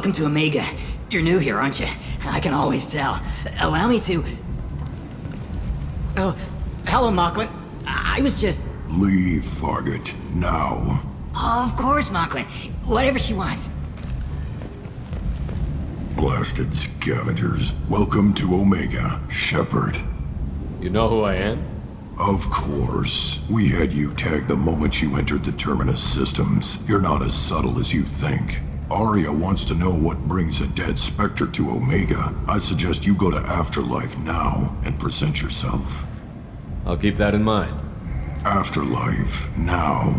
welcome to Omega. You're new here, aren't you? I can always tell. Allow me to... Oh, hello, Mocklin. I was just... Leave, Fargate, now. Of course, Mocklin. Whatever she wants. Blasted scavengers. Welcome to Omega, Shepard. You know who I am? Of course. We had you tagged the moment you entered the Terminus systems. You're not as subtle as you think. Arya wants to know what brings a dead Spectre to Omega. I suggest you go to Afterlife now and present yourself. I'll keep that in mind. Afterlife, now.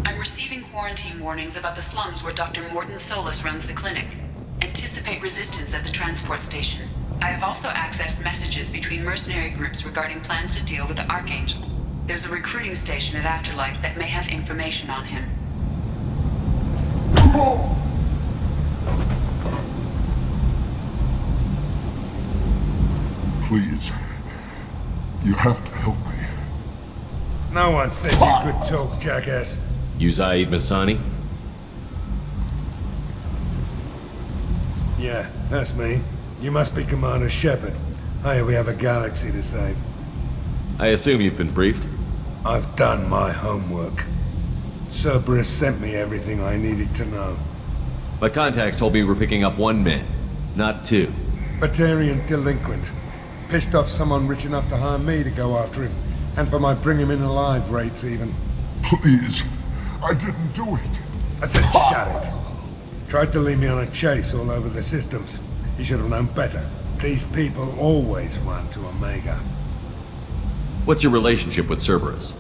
I'm receiving quarantine warnings about the slums where Dr. Morton Solus runs the clinic. Anticipate resistance at the transport station. I have also accessed messages between mercenary groups regarding plans to deal with the Archangel. There's a recruiting station at Afterlife that may have information on him. Please. You have to help me. No one said you could talk, jackass. You Zaid Masani? Yeah, that's me. You must be Commander Shepard. Hey, we have a galaxy to save. I assume you've been briefed? I've done my homework. Cerberus sent me everything I needed to know. My contacts told me we're picking up one man, not two. Batarian delinquent. Pissed off someone rich enough to hire me to go after him. And for my bring him in alive rates even. Please. I didn't do it. I said shut it. Tried to lead me on a chase all over the systems. He should have known better. These people always run to Omega. What's your relationship with Cerberus?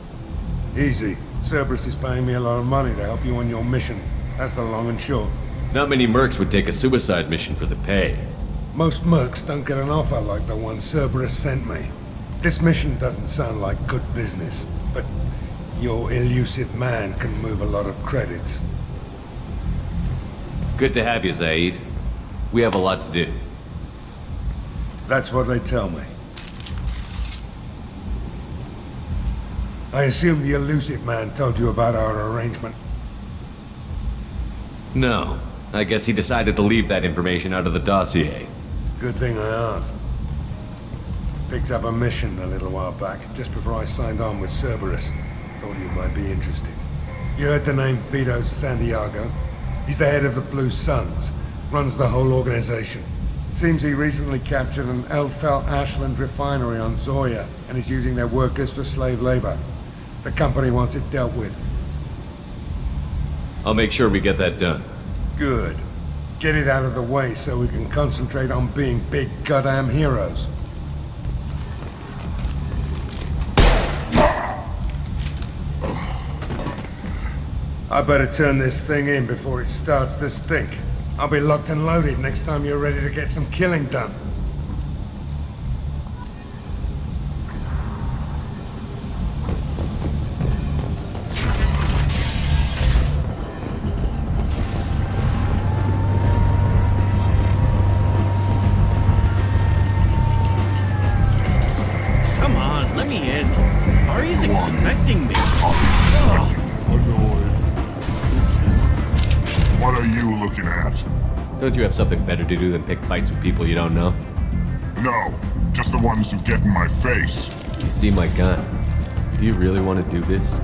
Easy. Cerberus is paying me a lot of money to help you on your mission. That's the long and short. Not many mercs would take a suicide mission for the pay. Most mercs don't get an offer like the one Cerberus sent me. This mission doesn't sound like good business, but your elusive man can move a lot of credits. Good to have you, Zaid. We have a lot to do. That's what they tell me. I assume the elusive man told you about our arrangement. No. I guess he decided to leave that information out of the dossier. Good thing I asked. Picked up a mission a little while back, just before I signed on with Cerberus. Thought you might be interested. You heard the name Vito Santiago? He's the head of the Blue Suns. Runs the whole organization. Seems he recently captured an Eldfell Ashland refinery on Zoya and is using their workers for slave labor. The company wants it dealt with. I'll make sure we get that done. Good. Get it out of the way so we can concentrate on being big goddamn heroes. I better turn this thing in before it starts to stink. I'll be locked and loaded next time you're ready to get some killing done. Come on, let me in. Ari's expecting me. What are you looking at? Don't you have something better to do than pick fights with people you don't know? No, just the ones who get in my face. You see my gun. Do you really want to do this?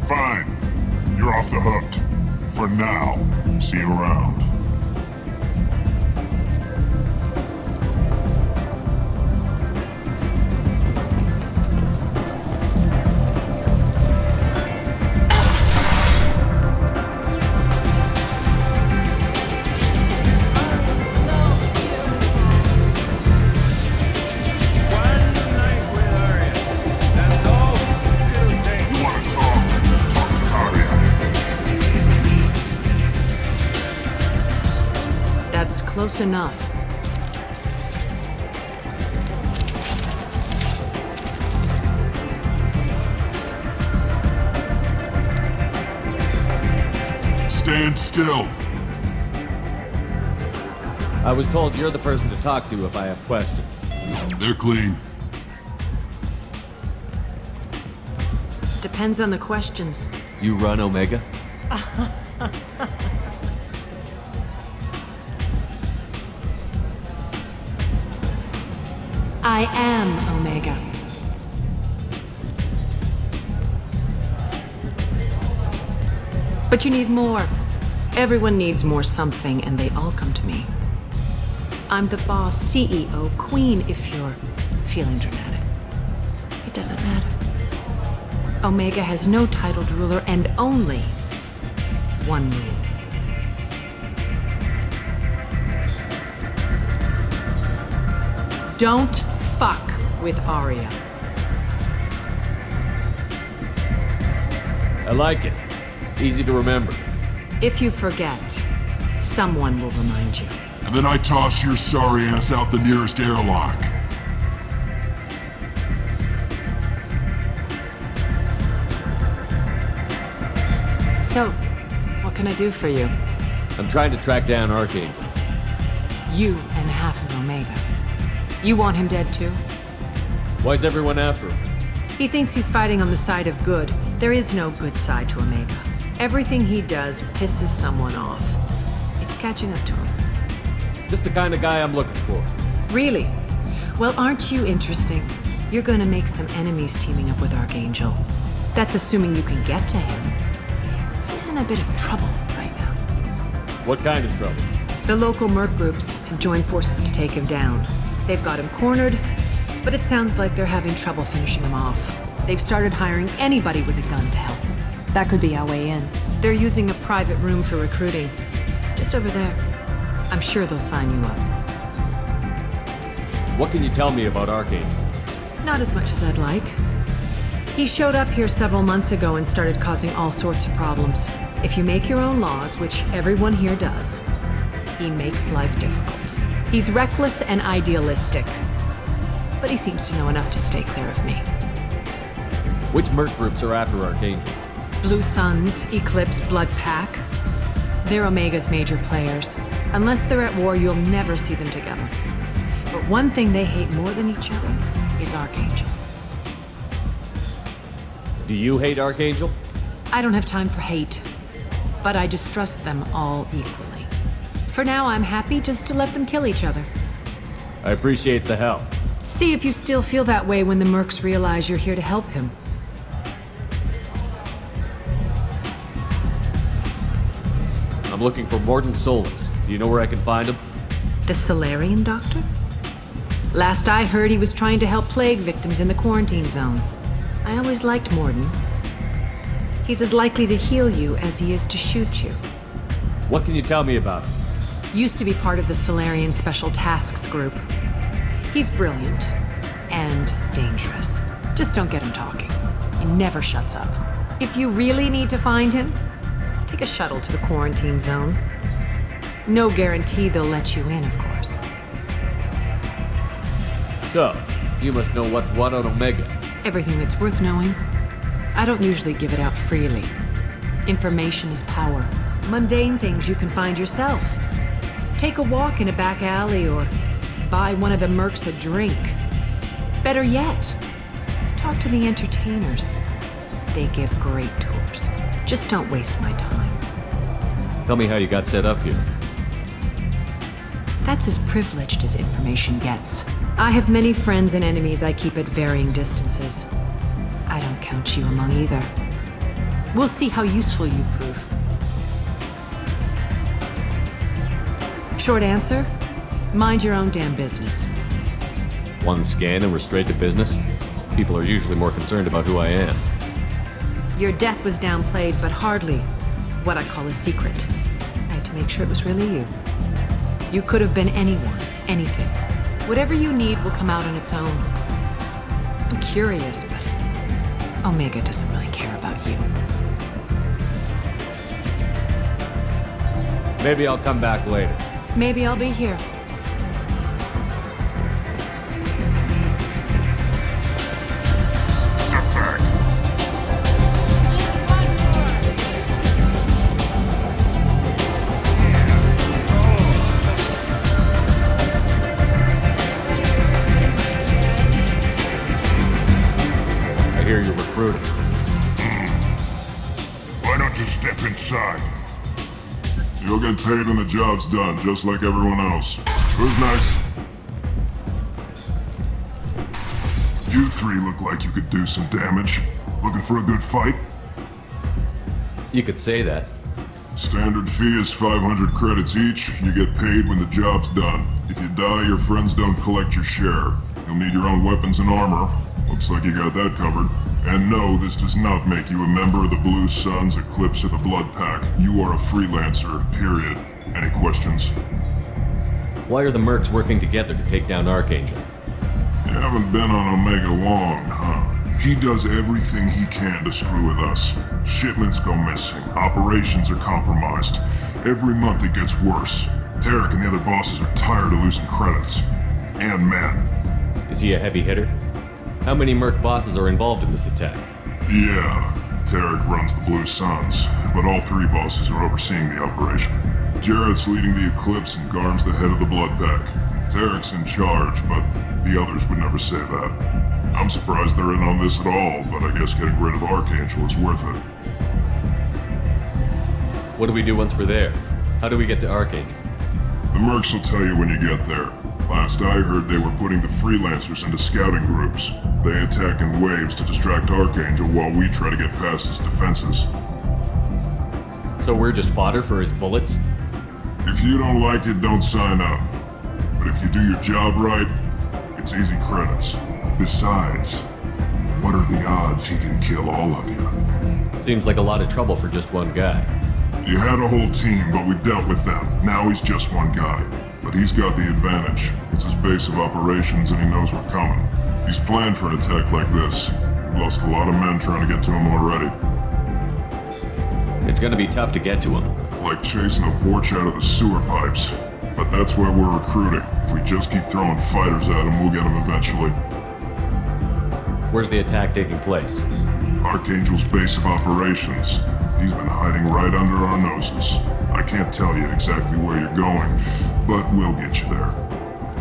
Fine. You're off the hook. For now. See you around. You want to talk? Talk to Arya. That's close enough. Stand still. I was told you're the person to talk to if I have questions. They're clean. Depends on the questions. You run Omega? I am Omega. But you need more. Everyone needs more something, and they all come to me. I'm the boss, CEO, queen, if you're feeling dramatic. It doesn't matter. Omega has no titled ruler and only one rule. Don't fuck with Arya. I like it. Easy to remember. If you forget, someone will remind you. And then I toss your sorry ass out the nearest airlock. So, what can I do for you? I'm trying to track down Archangel. You and half of Omega. You want him dead too? Why's everyone after him? He thinks he's fighting on the side of good. There is no good side to Omega. Everything he does pisses someone off. It's catching up to him. Just the kind of guy I'm looking for. Really? Well, aren't you interesting? You're gonna make some enemies teaming up with Archangel. That's assuming you can get to him. He's in a bit of trouble right now. What kind of trouble? The local merc groups have joined forces to take him down. They've got him cornered, but it sounds like they're having trouble finishing him off. They've started hiring anybody with a gun to help them. That could be our way in. They're using a private room for recruiting. Just over there. I'm sure they'll sign you up. What can you tell me about Archangel? Not as much as I'd like. He showed up here several months ago and started causing all sorts of problems. If you make your own laws, which everyone here does, he makes life difficult. He's reckless and idealistic, but he seems to know enough to stay clear of me. Which merc groups are after Archangel? Blue Suns, Eclipse, Blood Pack. They're Omega's major players. Unless they're at war, you'll never see them together. But one thing they hate more than each other is Archangel. Do you hate Archangel? I don't have time for hate, but I distrust them all equally. For now, I'm happy just to let them kill each other. I appreciate the help. See if you still feel that way when the mercs realize you're here to help him. I'm looking for Morden Solis. Do you know where I can find him? The Solarian doctor? Last I heard, he was trying to help plague victims in the quarantine zone. I always liked Morden. He's as likely to heal you as he is to shoot you. What can you tell me about him? Used to be part of the Solarian Special Tasks Group. He's brilliant and dangerous. Just don't get him talking. He never shuts up. If you really need to find him, take a shuttle to the quarantine zone. No guarantee they'll let you in, of course. So, you must know what's what on Omega. Everything that's worth knowing. I don't usually give it out freely. Information is power. Mundane things you can find yourself. Take a walk in a back alley or buy one of the mercs a drink. Better yet, talk to the entertainers. They give great tours. Just don't waste my time. Tell me how you got set up here. That's as privileged as information gets. I have many friends and enemies I keep at varying distances. I don't count you among either. We'll see how useful you prove. Short answer, mind your own damn business. One scan and we're straight to business? People are usually more concerned about who I am. Your death was downplayed, but hardly what I call a secret. I had to make sure it was really you. You could have been anyone, anything. Whatever you need will come out on its own. I'm curious, but Omega doesn't really care about you. Maybe I'll come back later. Maybe I'll be here. Step back. I hear you're recruiting. Why don't you step inside? You'll get paid when the job's done, just like everyone else. Who's next? You three look like you could do some damage. Looking for a good fight? You could say that. Standard fee is 500 credits each. You get paid when the job's done. If you die, your friends don't collect your share. You'll need your own weapons and armor. Looks like you got that covered. And no, this does not make you a member of the Blue Suns, Eclipse, or the Blood Pack. You are a freelancer, period. Any questions? Why are the mercs working together to take down Archangel? You haven't been on Omega long, huh? He does everything he can to screw with us. Shipments go missing. Operations are compromised. Every month it gets worse. Tarek and the other bosses are tired of losing credits. And men. Is he a heavy hitter? How many merc bosses are involved in this attack? Yeah, Tarek runs the Blue Suns, but all three bosses are overseeing the operation. Jarrett's leading the Eclipse and Garm's the head of the Blood Pack. Tarek's in charge, but the others would never say that. I'm surprised they're in on this at all, but I guess getting rid of Archangel is worth it. What do we do once we're there? How do we get to Archangel? The mercs will tell you when you get there. Last I heard, they were putting the freelancers into scouting groups. They attack in waves to distract Archangel while we try to get past his defenses. So we're just fodder for his bullets? If you don't like it, don't sign up. But if you do your job right, it's easy credits. Besides, what are the odds he can kill all of you? Seems like a lot of trouble for just one guy. You had a whole team, but we've dealt with them. Now he's just one guy. But he's got the advantage. It's his base of operations and he knows we're coming. He's planned for an attack like this. We've lost a lot of men trying to get to him already. It's gonna be tough to get to him. Like chasing a Vorch out of the sewer pipes. But that's where we're recruiting. If we just keep throwing fighters at him, we'll get him eventually. Where's the attack taking place? Archangel's base of operations. He's been hiding right under our noses. I can't tell you exactly where you're going, but we'll get you there.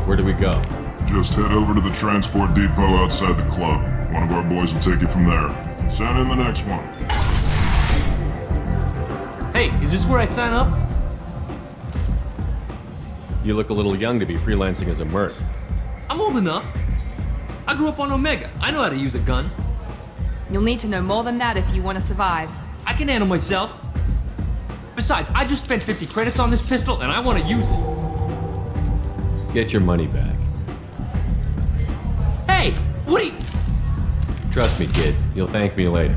Where do we go? Just head over to the transport depot outside the club. One of our boys will take you from there. Send in the next one. Hey, is this where I sign up? You look a little young to be freelancing as a merc. I'm old enough. I grew up on Omega. I know how to use a gun. You'll need to know more than that if you want to survive. I can handle myself. Besides, I just spent 50 credits on this pistol and I want to use it. Get your money back. Hey, what are you... Trust me, kid. You'll thank me later.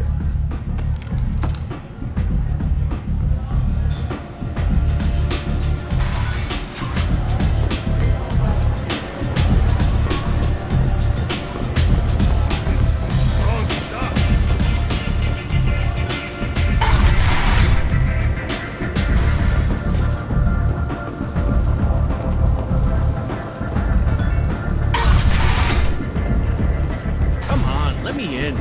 Let me in.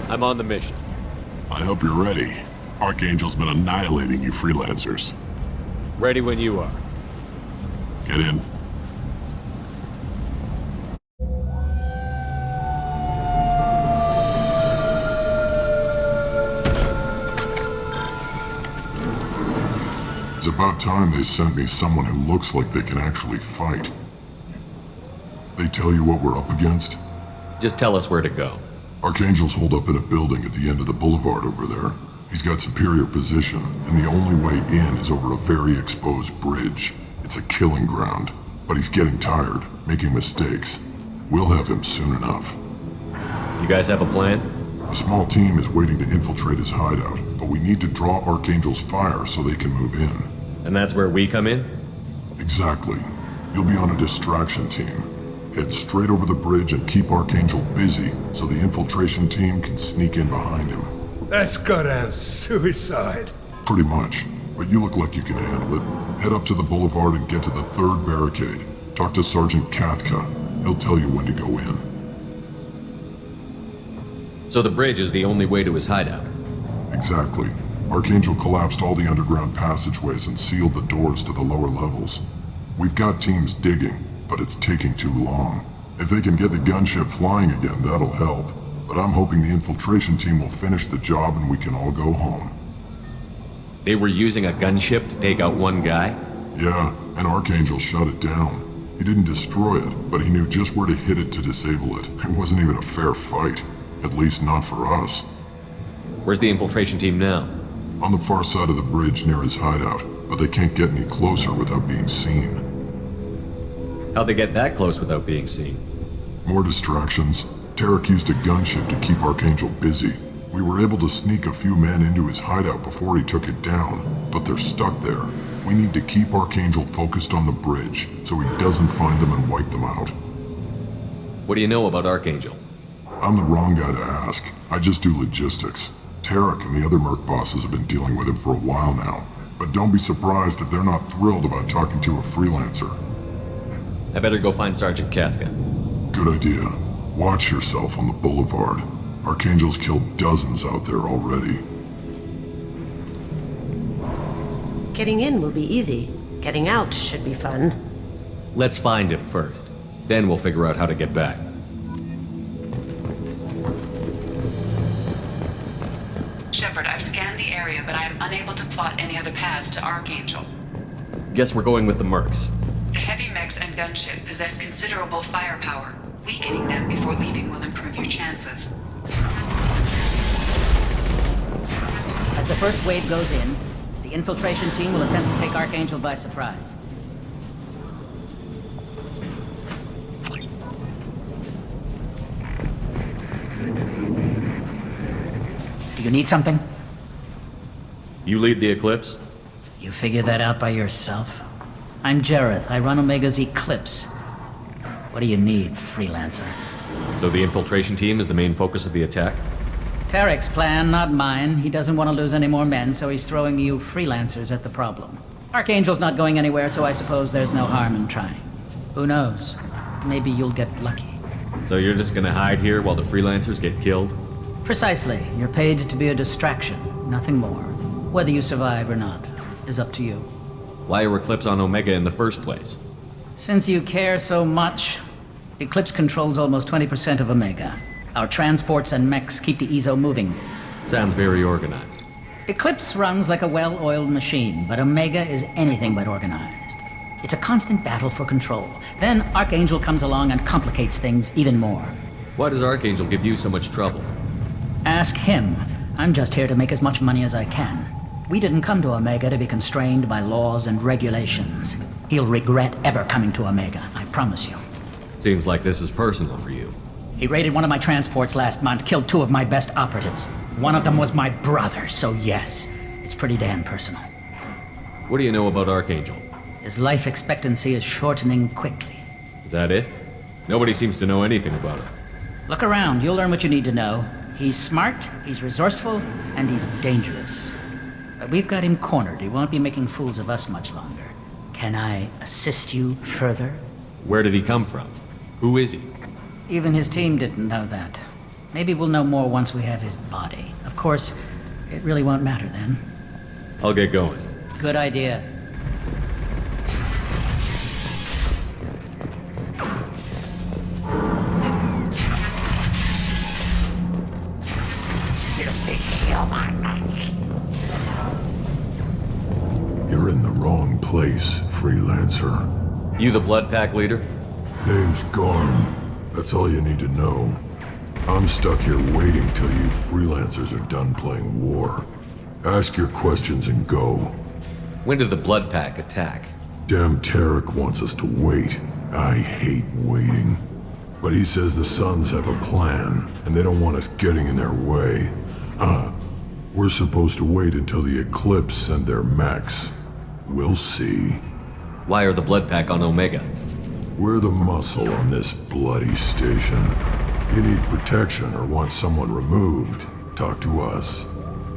I'm on the mission. I hope you're ready. Archangel's been annihilating you freelancers. Ready when you are. Get in. It's about time they sent me someone who looks like they can actually fight. They tell you what we're up against? Just tell us where to go. Archangel's holed up in a building at the end of the boulevard over there. He's got superior position, and the only way in is over a very exposed bridge. It's a killing ground, but he's getting tired, making mistakes. We'll have him soon enough. You guys have a plan? A small team is waiting to infiltrate his hideout, but we need to draw Archangel's fire so they can move in. And that's where we come in? Exactly. You'll be on a distraction team. Head straight over the bridge and keep Archangel busy so the infiltration team can sneak in behind him. That's goddamn suicide. Pretty much. But you look like you can handle it. Head up to the boulevard and get to the third barricade. Talk to Sergeant Kathka. He'll tell you when to go in. So the bridge is the only way to his hideout? Exactly. Archangel collapsed all the underground passageways and sealed the doors to the lower levels. We've got teams digging, but but it's taking too long. If they can get the gunship flying again, that'll help. But I'm hoping the infiltration team will finish the job and we can all go home. They were using a gunship to take out one guy? Yeah, and Archangel shut it down. He didn't destroy it, but he knew just where to hit it to disable it. It wasn't even a fair fight. At least not for us. Where's the infiltration team now? On the far side of the bridge near his hideout, but they can't get any closer without being seen. How'd they get that close without being seen? More distractions. Tarek used a gunship to keep Archangel busy. We were able to sneak a few men into his hideout before he took it down, but they're stuck there. We need to keep Archangel focused on the bridge, so he doesn't find them and wipe them out. What do you know about Archangel? I'm the wrong guy to ask. I just do logistics. Tarek and the other merc bosses have been dealing with him for a while now. But don't be surprised if they're not thrilled about talking to a freelancer. I better go find Sergeant Casca. Good idea. Watch yourself on the boulevard. Archangel's killed dozens out there already. Getting in will be easy. Getting out should be fun. Let's find him first. Then we'll figure out how to get back. Shepard, I've scanned the area, but I am unable to plot any other paths to Archangel. Guess we're going with the mercs. The heavy mechs and gunship possess considerable firepower. Weakening them before leaving will improve your chances. As the first wave goes in, the infiltration team will attempt to take Archangel by surprise. Do you need something? You lead the Eclipse? You figure that out by yourself? I'm Jareth. I run Omega's Eclipse. What do you need, freelancer? So the infiltration team is the main focus of the attack? Tarek's plan, not mine. He doesn't want to lose any more men, so he's throwing you freelancers at the problem. Archangel's not going anywhere, so I suppose there's no harm in trying. Who knows? Maybe you'll get lucky. So you're just gonna hide here while the freelancers get killed? Precisely. You're paid to be a distraction, nothing more. Whether you survive or not is up to you. Why are Eclipse on Omega in the first place? Since you care so much, Eclipse controls almost 20% of Omega. Our transports and mechs keep the EZO moving. Sounds very organized. Eclipse runs like a well-oiled machine, but Omega is anything but organized. It's a constant battle for control. Then Archangel comes along and complicates things even more. Why does Archangel give you so much trouble? Ask him. I'm just here to make as much money as I can. We didn't come to Omega to be constrained by laws and regulations. He'll regret ever coming to Omega, I promise you. Seems like this is personal for you. He raided one of my transports last month, killed 2 of my best operatives. One of them was my brother, so yes, it's pretty damn personal. What do you know about Archangel? His life expectancy is shortening quickly. Is that it? Nobody seems to know anything about it. Look around, you'll learn what you need to know. He's smart, he's resourceful, and he's dangerous. But we've got him cornered. He won't be making fools of us much longer. Can I assist you further? Where did he come from? Who is he? Even his team didn't know that. Maybe we'll know more once we have his body. Of course, it really won't matter then. I'll get going. Good idea. You're in the wrong place, freelancer. You the Blood Pack leader? Name's Garm. That's all you need to know. I'm stuck here waiting till you freelancers are done playing war. Ask your questions and go. When did the Blood Pack attack? Damn Tarek wants us to wait. I hate waiting. But he says the Suns have a plan, and they don't want us getting in their way. We're supposed to wait until the Eclipse send their mechs. We'll see. Why are the Blood Pack on Omega? We're the muscle on this bloody station. You need protection or want someone removed, talk to us.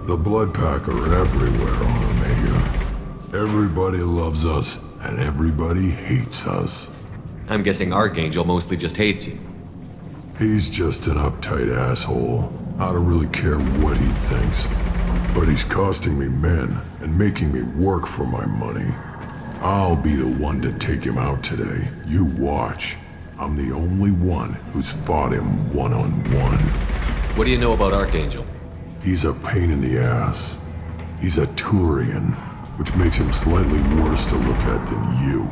The Blood Pack are everywhere on Omega. Everybody loves us, and everybody hates us. I'm guessing Archangel mostly just hates you. He's just an uptight asshole. I don't really care what he thinks. But he's costing me men and making me work for my money. I'll be the one to take him out today. You watch. I'm the only one who's fought him one-on-one. What do you know about Archangel? He's a pain in the ass. He's a Turian, which makes him slightly worse to look at than you.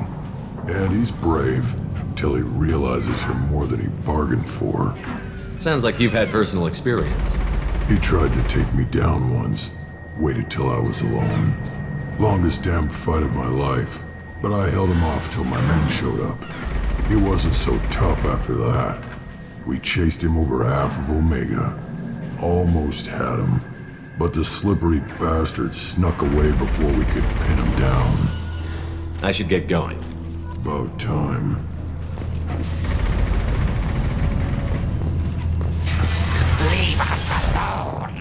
And he's brave, till he realizes you're more than he bargained for. Sounds like you've had personal experience. He tried to take me down once. Waited till I was alone. Longest damn fight of my life. But I held him off till my men showed up. He wasn't so tough after that. We chased him over half of Omega. Almost had him. But the slippery bastard snuck away before we could pin him down. I should get going. About time. Leave us alone.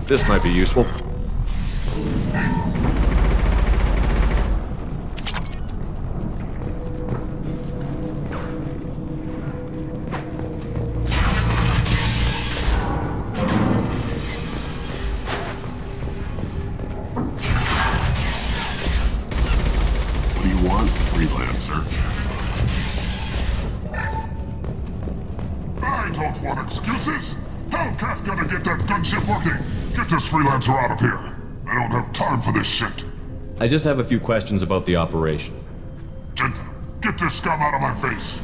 This might be useful. What do you want, freelancer? I don't want excuses! Tell Kafka to get that gunship working! Get this freelancer out of here! I don't have time for this shit! I just have a few questions about the operation. Genta, get this scum out of my face!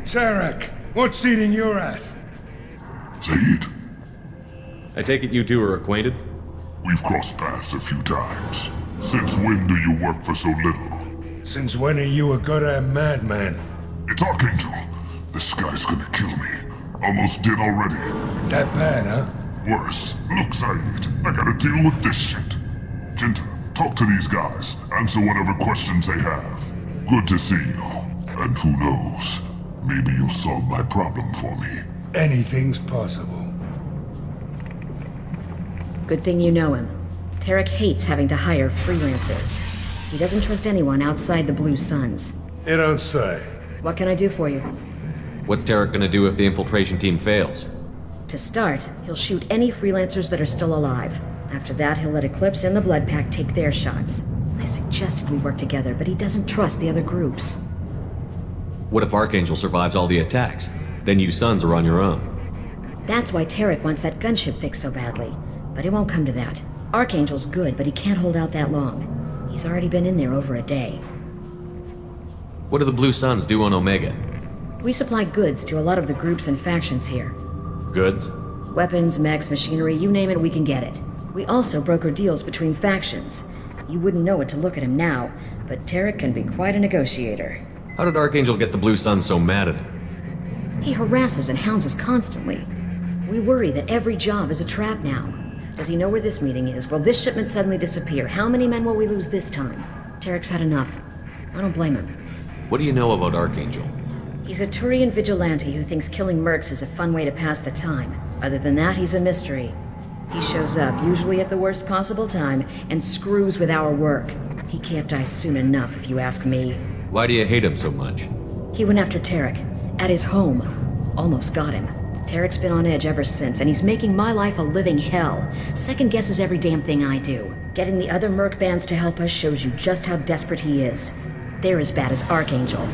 Tarek, what's eating your ass? Zaid, I take it you two are acquainted? we've crossed paths a few times. Since when do you work for so little? Since when are you a goddamn madman? It's Archangel. This guy's gonna kill me. Almost did already. That bad, huh? Worse. Look, Zaid, I gotta deal with this shit. Genta, talk to these guys. Answer whatever questions they have. Good to see you. And who knows, maybe you'll solve my problem for me. Anything's possible. Good thing you know him. Tarek hates having to hire freelancers. He doesn't trust anyone outside the Blue Suns. You don't say. What can I do for you? What's Tarek gonna do if the infiltration team fails? To start, he'll shoot any freelancers that are still alive. After that, he'll let Eclipse and the Blood Pack take their shots. I suggested we work together, but he doesn't trust the other groups. What if Archangel survives all the attacks? Then you Sons are on your own. That's why Tarek wants that gunship fixed so badly. But it won't come to that. Archangel's good, but he can't hold out that long. He's already been in there over a day. What do the Blue Suns do on Omega? We supply goods to a lot of the groups and factions here. Goods? Weapons, mechs, machinery, you name it, we can get it. We also broker deals between factions. You wouldn't know it to look at him now, but Tarek can be quite a negotiator. How did Archangel get the Blue Suns so mad at him? He harasses and hounds us constantly. We worry that every job is a trap now. Does he know where this meeting is? Will this shipment suddenly disappear? How many men will we lose this time? Tarek's had enough. I don't blame him. What do you know about Archangel? He's a Turian vigilante who thinks killing mercs is a fun way to pass the time. Other than that, he's a mystery. He shows up, usually at the worst possible time, and screws with our work. He can't die soon enough, if you ask me. Why do you hate him so much? He went after Tarek, at his home. Almost got him. Tarek's been on edge ever since, and he's making my life a living hell. Second guesses every damn thing I do. Getting the other merc bands to help us shows you just how desperate he is. They're as bad as Archangel.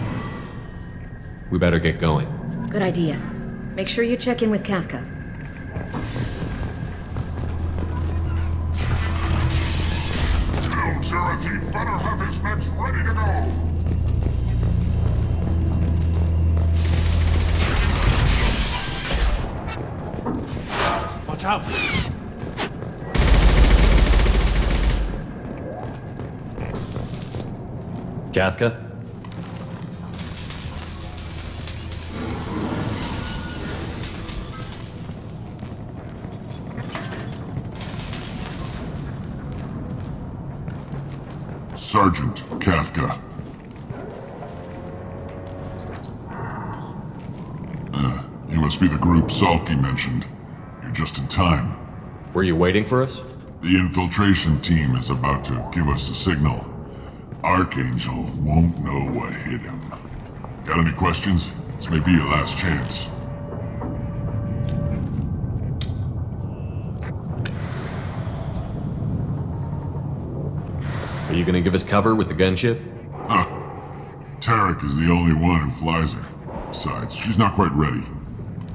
We better get going. Good idea. Make sure you check in with Kafka. He better have his mechs ready to go! Watch out! Kafka? Sergeant Kafka. You must be the group Salky mentioned. You're just in time. Were you waiting for us? The infiltration team is about to give us a signal. Archangel won't know what hit him. Got any questions? This may be your last chance. Are you gonna give us cover with the gunship? Huh. Tarek is the only one who flies her. Besides, she's not quite ready.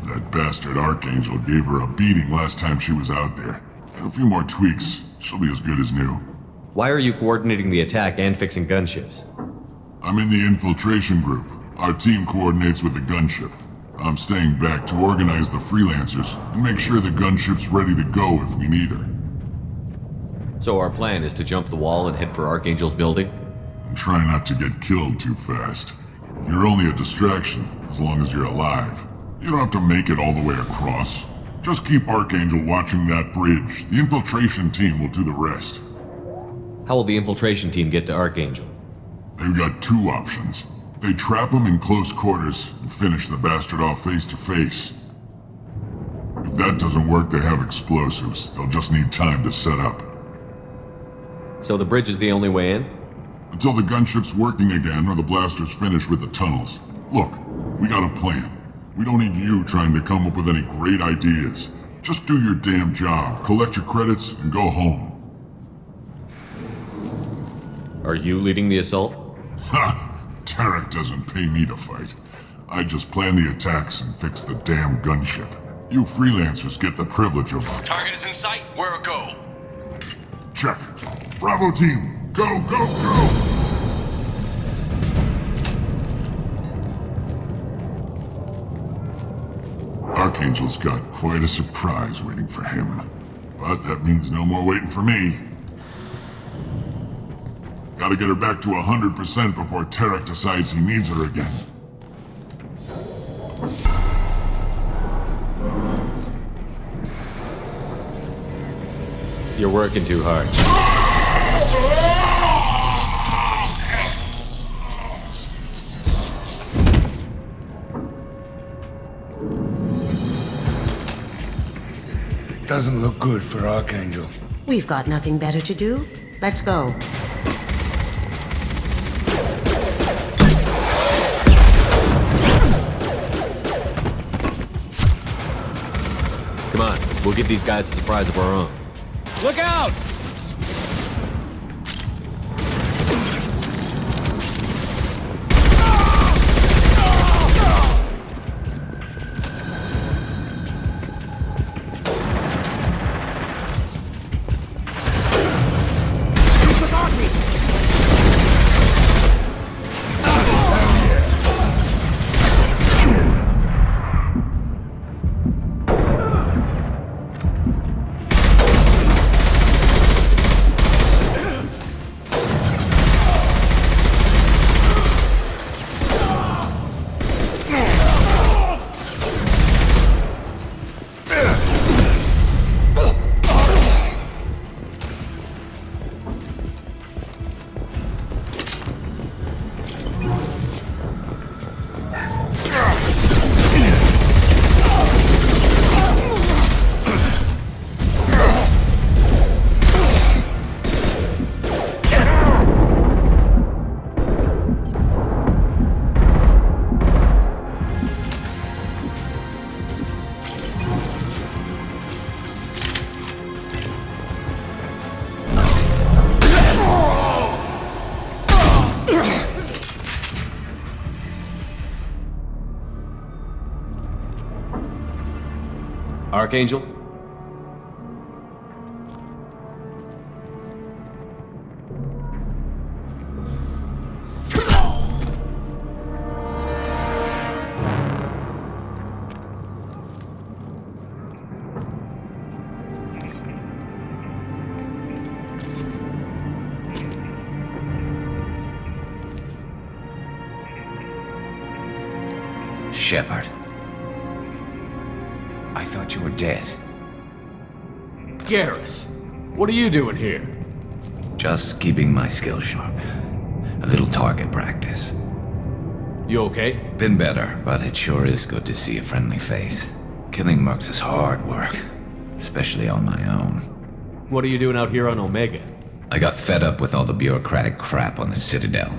That bastard Archangel gave her a beating last time she was out there. A few more tweaks, she'll be as good as new. Why are you coordinating the attack and fixing gunships? I'm in the infiltration group. Our team coordinates with the gunship. I'm staying back to organize the freelancers and make sure the gunship's ready to go if we need her. So our plan is to jump the wall and head for Archangel's building? And try not to get killed too fast. You're only a distraction, as long as you're alive. You don't have to make it all the way across. Just keep Archangel watching that bridge. The infiltration team will do the rest. How will the infiltration team get to Archangel? They've got two options. They trap him in close quarters and finish the bastard off face to face. If that doesn't work, they have explosives. They'll just need time to set up. So the bridge is the only way in? Until the gunship's working again or the blasters finish with the tunnels. Look, we got a plan. We don't need you trying to come up with any great ideas. Just do your damn job, collect your credits, and go home. Are you leading the assault? Ha! Tarek doesn't pay me to fight. I just plan the attacks and fix the damn gunship. You freelancers get the privilege of... Target is in sight. Where a go? Check. Bravo team, go, go, go! Archangel's got quite a surprise waiting for him. But that means no more waiting for me. Gotta get her back to 100% before Tarek decides he needs her again. You're working too hard. Doesn't look good for Archangel. We've got nothing better to do. Let's go. Come on, we'll give these guys a surprise of our own. Look out! Archangel? Shepard. I thought you were dead. Garrus, what are you doing here? Just keeping my skills sharp. A little target practice. You okay? Been better, but it sure is good to see a friendly face. Killing mercs is hard work, especially on my own. What are you doing out here on Omega? I got fed up with all the bureaucratic crap on the Citadel.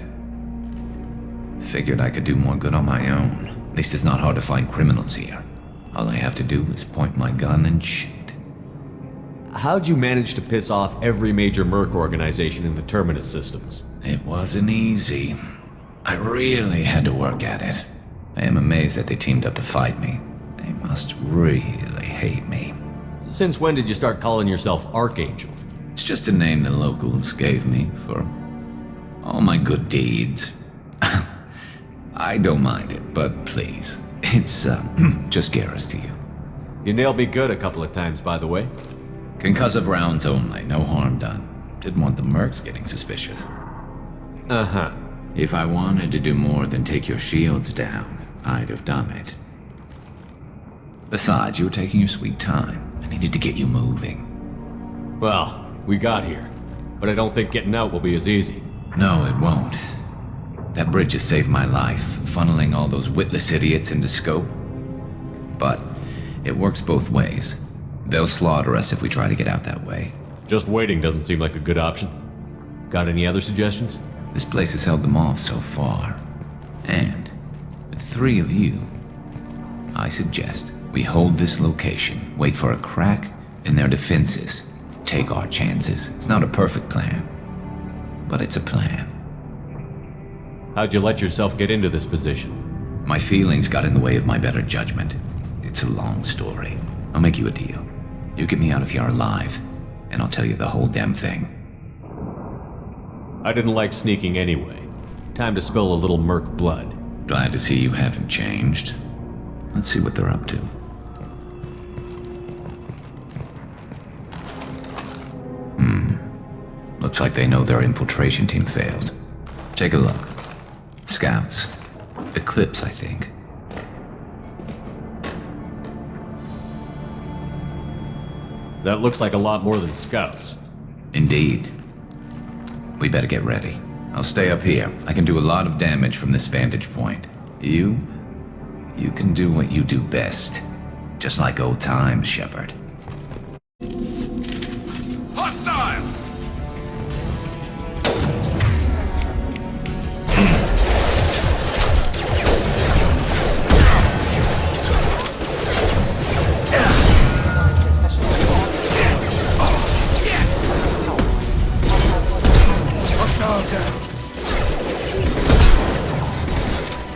Figured I could do more good on my own. At least it's not hard to find criminals here. All I have to do is point my gun and shoot. How'd you manage to piss off every major merc organization in the Terminus systems? It wasn't easy. I really had to work at it. I am amazed that they teamed up to fight me. They must really hate me. Since when did you start calling yourself Archangel? It's just a name the locals gave me for all my good deeds. I don't mind it, but please, it's just Garrus to you. You nailed me good a couple of times, by the way. Concussive rounds only, no harm done. Didn't want the mercs getting suspicious. Uh-huh. If I wanted to do more than take your shields down, I'd have done it. Besides, you were taking your sweet time. I needed to get you moving. Well, we got here, but I don't think getting out will be as easy. No, it won't. That bridge has saved my life, funneling all those witless idiots into scope. But it works both ways. They'll slaughter us if we try to get out that way. Just waiting doesn't seem like a good option. Got any other suggestions? This place has held them off so far. And with 3 of you, I suggest we hold this location, wait for a crack in their defenses, take our chances. It's not a perfect plan, but it's a plan. How'd you let yourself get into this position? My feelings got in the way of my better judgment. It's a long story. I'll make you a deal. You get me out of here alive, and I'll tell you the whole damn thing. I didn't like sneaking anyway. Time to spill a little merc blood. Glad to see you haven't changed. Let's see what they're up to. Looks like they know their infiltration team failed. Take a look. Scouts. Eclipse, I think. That looks like a lot more than scouts. Indeed. We better get ready. I'll stay up here. I can do a lot of damage from this vantage point. You can do what you do best. Just like old times, Shepard. Hostiles!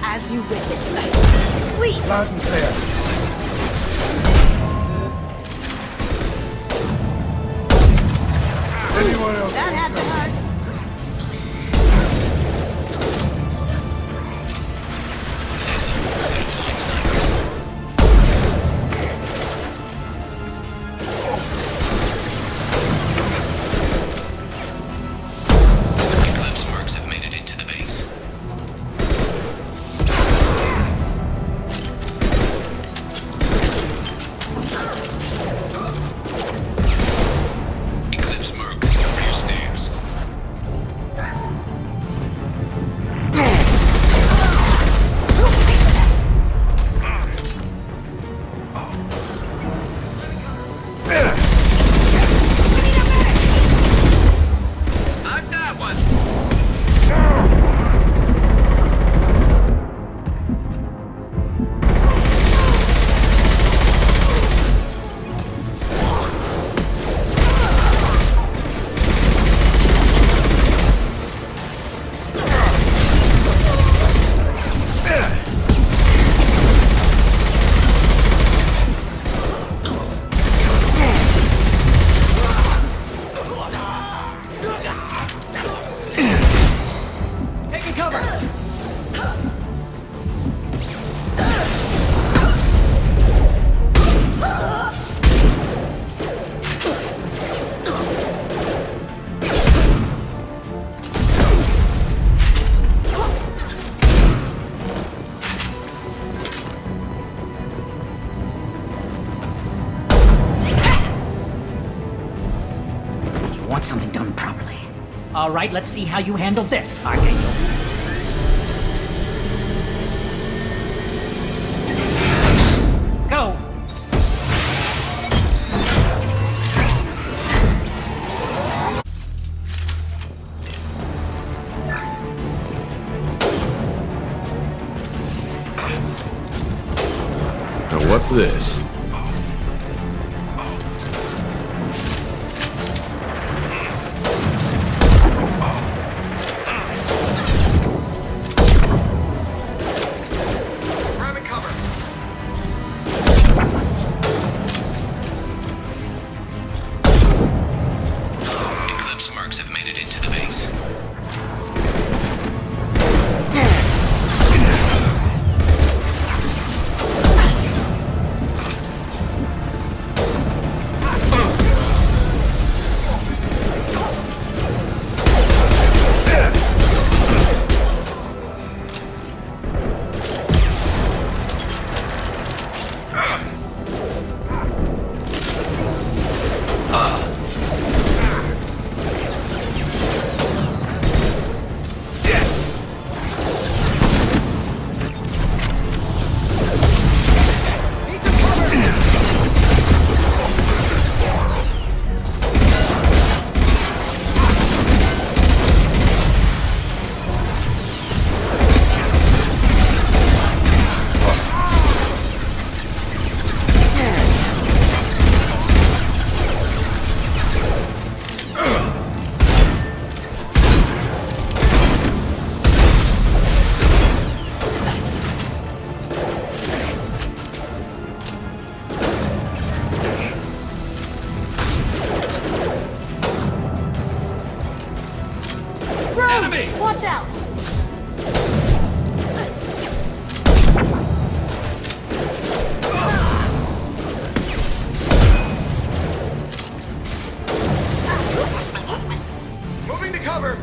As you wish it, Please! Loud and clear. Anyone else? That had to hurt. Eclipse mercs have made it into the base. Eclipse mercs, your rear want something done properly. All right, let's see how you handle this, Archangel. Go! Now what's this? Watch out! Moving to cover.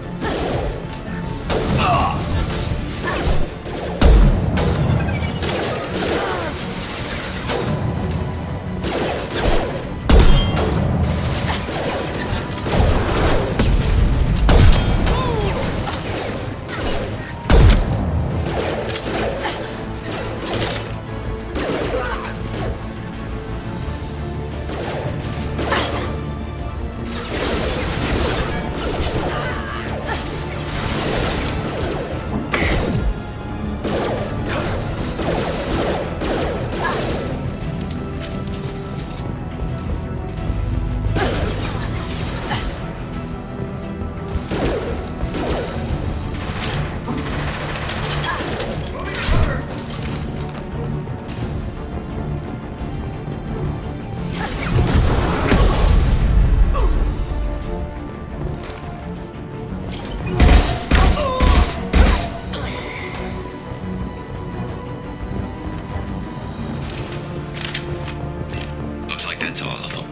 Looks like that's all of them.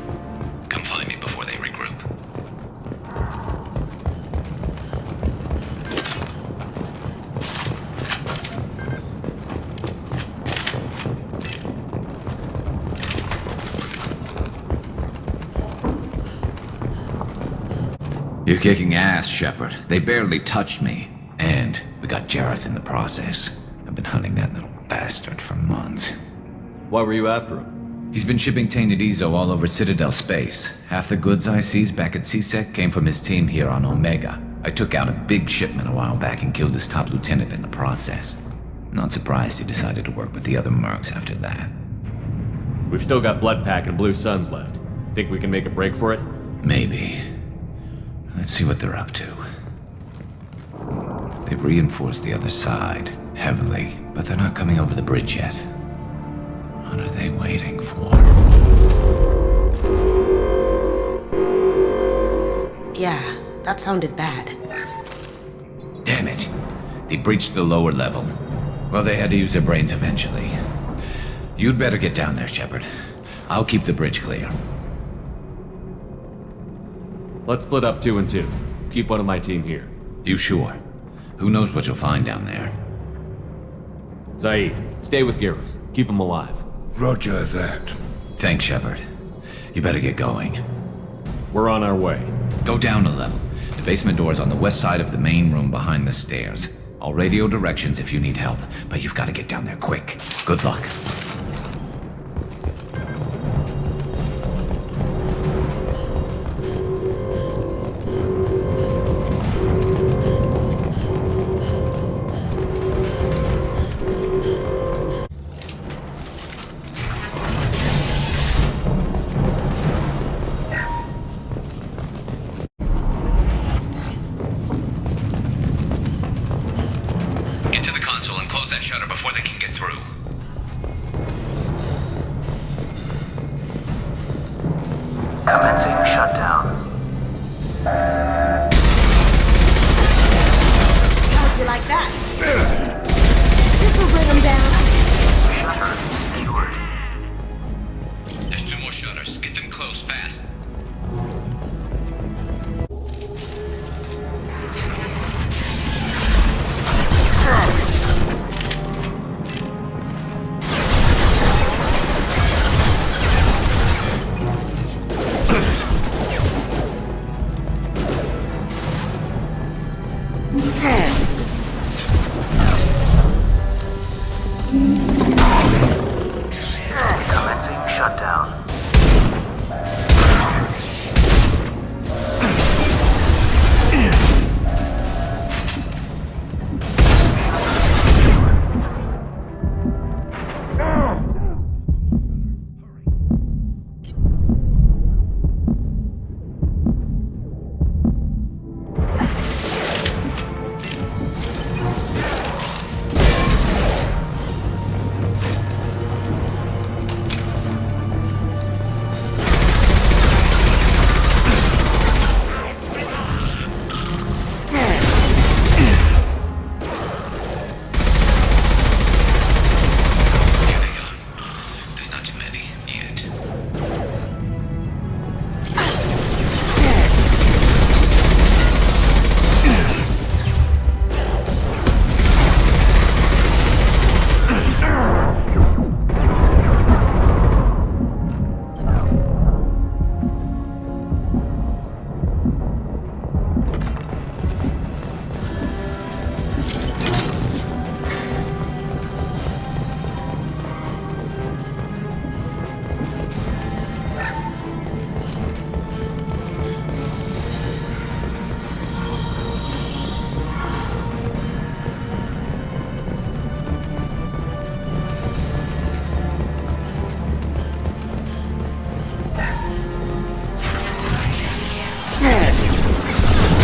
Come find me before they regroup. You're kicking ass, Shepard. They barely touched me. And we got Jareth in the process. I've been hunting that little bastard for months. Why were you after him? He's been shipping tainted Ezo all over Citadel space. Half the goods I seized back at CSEC came from his team here on Omega. I took out a big shipment a while back and killed his top lieutenant in the process. Not surprised he decided to work with the other mercs after that. We've still got Bloodpack and Blue Suns left. Think we can make a break for it? Maybe. Let's see what they're up to. They've reinforced the other side, heavily, but they're not coming over the bridge yet. What are they waiting for? Yeah, that sounded bad. Damn it! They breached the lower level. Well, they had to use their brains eventually. You'd better get down there, Shepard. I'll keep the bridge clear. Let's split up 2 and 2. Keep one of my team here. You sure? Who knows what you'll find down there? Zaid, stay with Gyros. Keep him alive. Roger that. Thanks, Shepard. You better get going. We're on our way. Go down a level. The basement door's on the west side of the main room behind the stairs. I'll radio directions if you need help, but you've got to get down there quick. Good luck. Get to the console and close that shutter before they can get through. Commencing shutdown. How'd you like that? This will bring them down. Shutter secured. There's 2 more shutters. Get them closed fast. Commencing shutdown. There's not too many yet.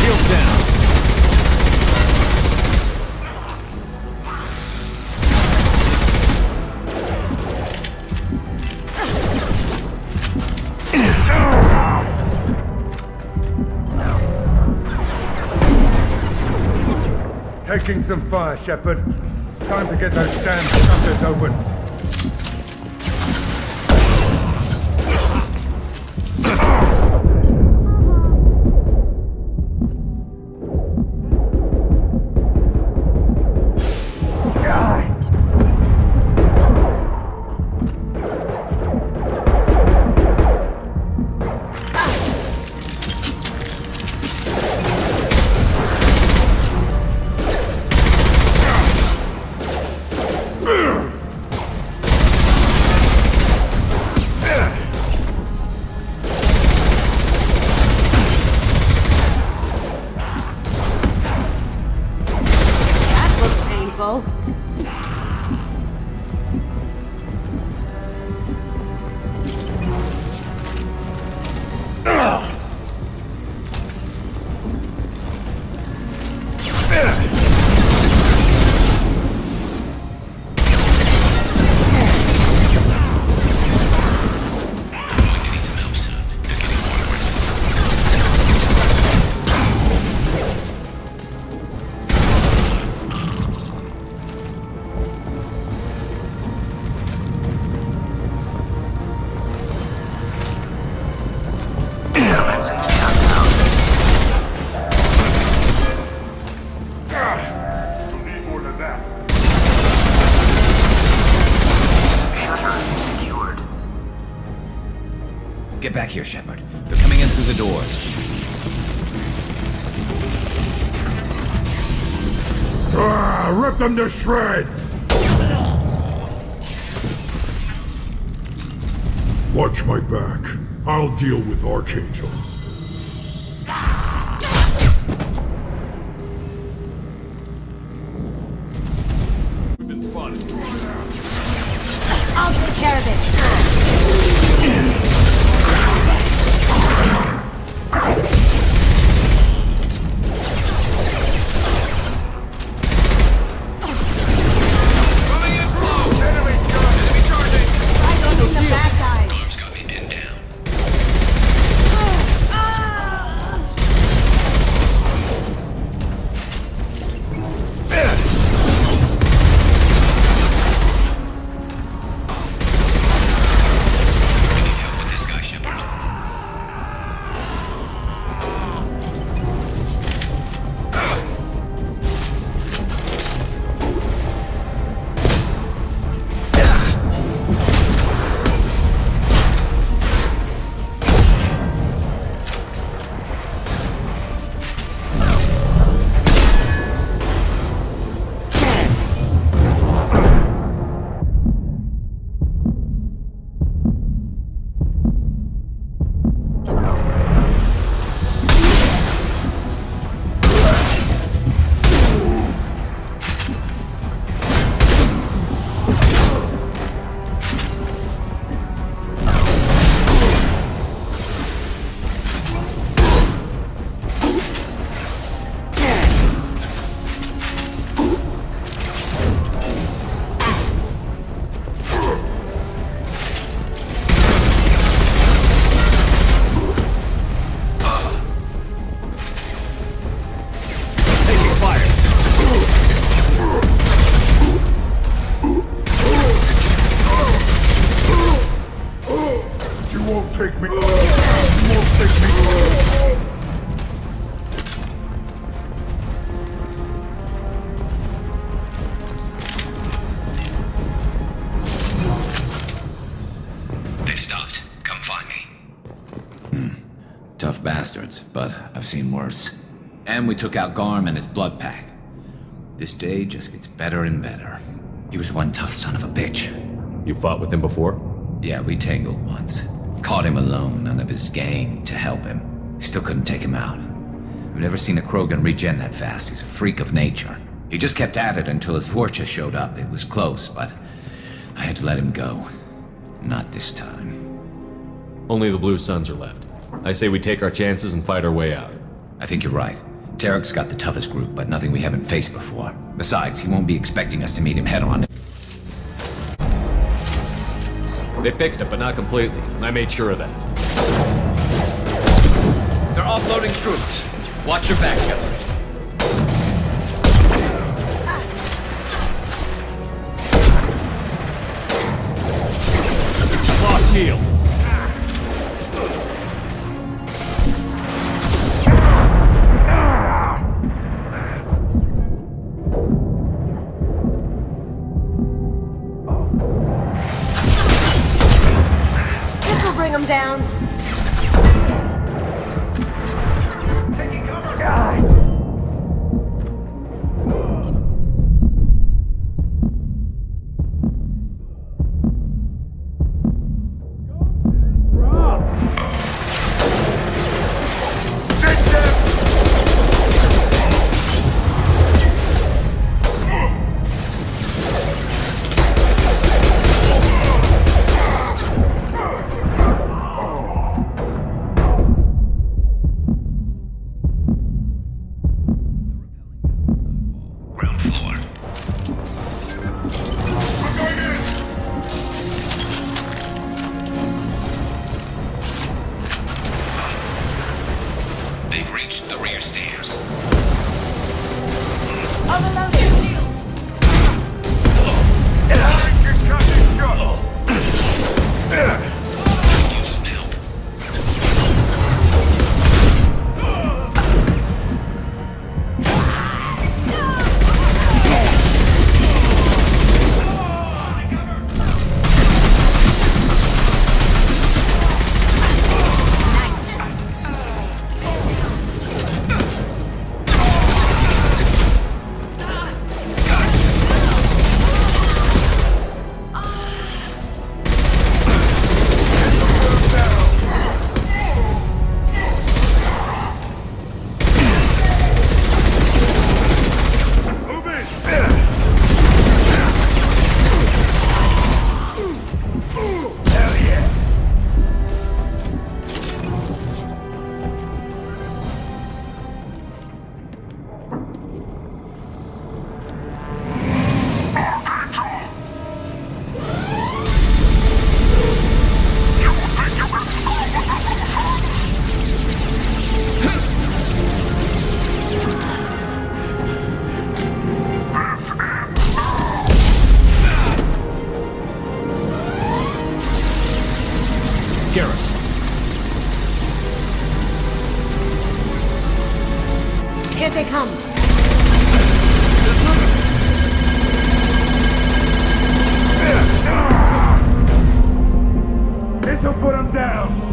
Shield down. Taking some fire, Shepard. Time to get those damn shutters open. That looks painful. Commencing shutdown. We'll need more than that. Shutter secured. Get back here, Shepard. They're coming in through the doors. Rip them to shreds! Watch my back. I'll deal with Archangel. We've been spotted. I'll take care of it. Tough bastards, but I've seen worse. And we took out Garm and his blood pack. This day just gets better and better. He was one tough son of a bitch. You fought with him before? Yeah, we tangled once. Caught him alone, none of his gang to help him. Still couldn't take him out. I've never seen a Krogan regen that fast. He's a freak of nature. He just kept at it until his Vorcha showed up. It was close, but I had to let him go. Not this time. Only the Blue Suns are left. I say we take our chances and fight our way out. I think you're right. Tarek's got the toughest group, but nothing we haven't faced before. Besides, he won't be expecting us to meet him head-on. They fixed it, but not completely. I made sure of that. They're offloading troops. Watch your back, Shepard. Lost shield. This will bring them down. Here they come. This'll put him down.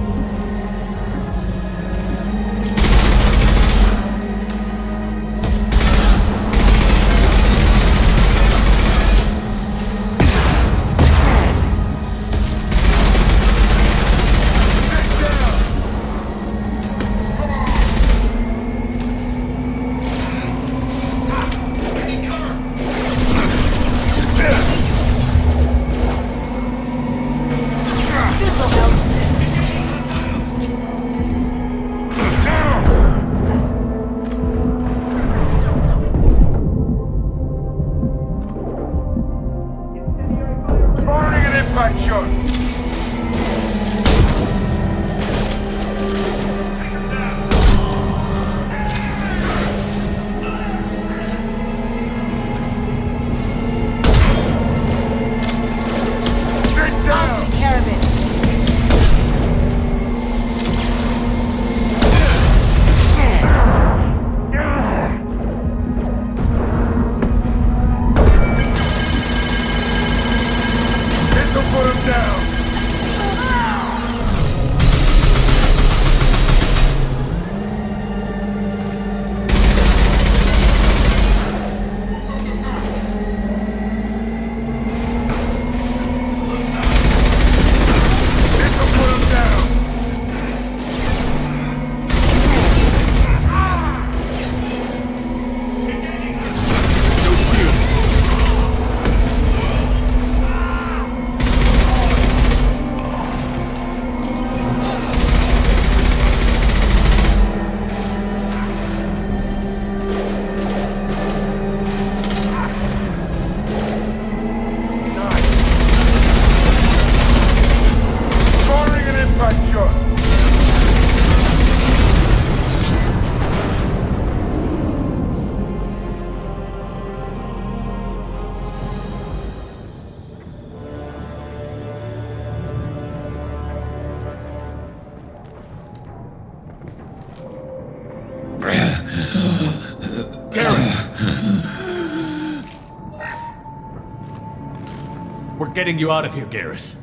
We're getting you out of here, Garrus.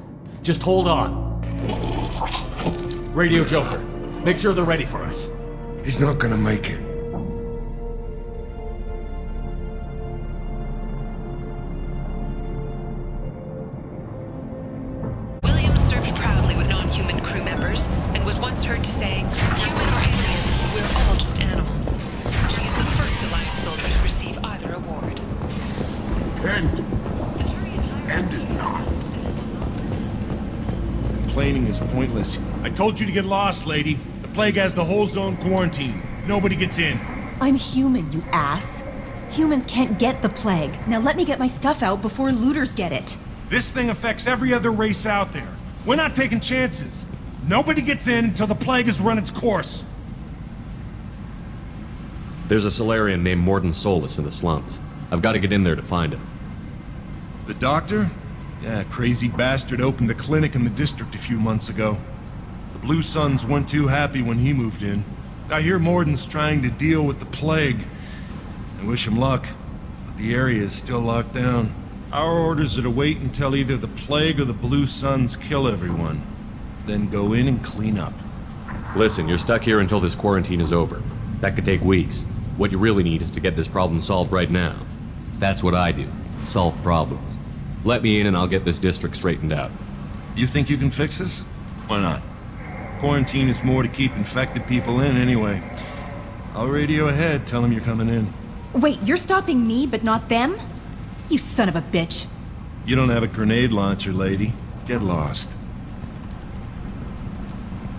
Just hold on. Radio Joker, make sure they're ready for us. He's not gonna make it. Williams served proudly with non-human crew members and was once heard to say, "Human or alien, we're all just animals." She is the first Alliance soldier to receive either award. End is not. Complaining is pointless. I told you to get lost, lady. The plague has the whole zone quarantined. Nobody gets in. I'm human, you ass. Humans can't get the plague. Now let me get my stuff out before looters get it. This thing affects every other race out there. We're not taking chances. Nobody gets in until the plague has run its course. There's a Solarian named Morden Solus in the slums. I've got to get in there to find him. The doctor? Yeah, crazy bastard opened a clinic in the district a few months ago. The Blue Suns weren't too happy when he moved in. I hear Morden's trying to deal with the plague. I wish him luck, but the area is still locked down. Our orders are to wait until either the plague or the Blue Suns kill everyone. Then go in and clean up. Listen, you're stuck here until this quarantine is over. That could take weeks. What you really need is to get this problem solved right now. That's what I do. Solve problems. Let me in and I'll get this district straightened out. You think you can fix this? Why not? Quarantine is more to keep infected people in anyway. I'll radio ahead, tell them you're coming in. Wait, you're stopping me, but not them? You son of a bitch. You don't have a grenade launcher, lady. Get lost.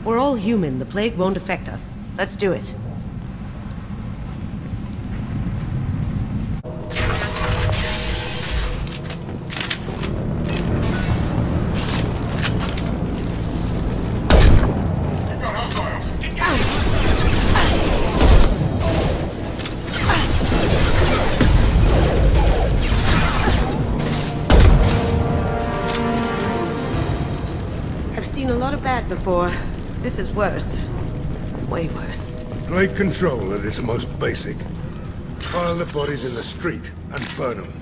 We're all human. The plague won't affect us. Let's do it. Before. This is worse. Way worse. Great control at its most basic. Pile the bodies in the street and burn them.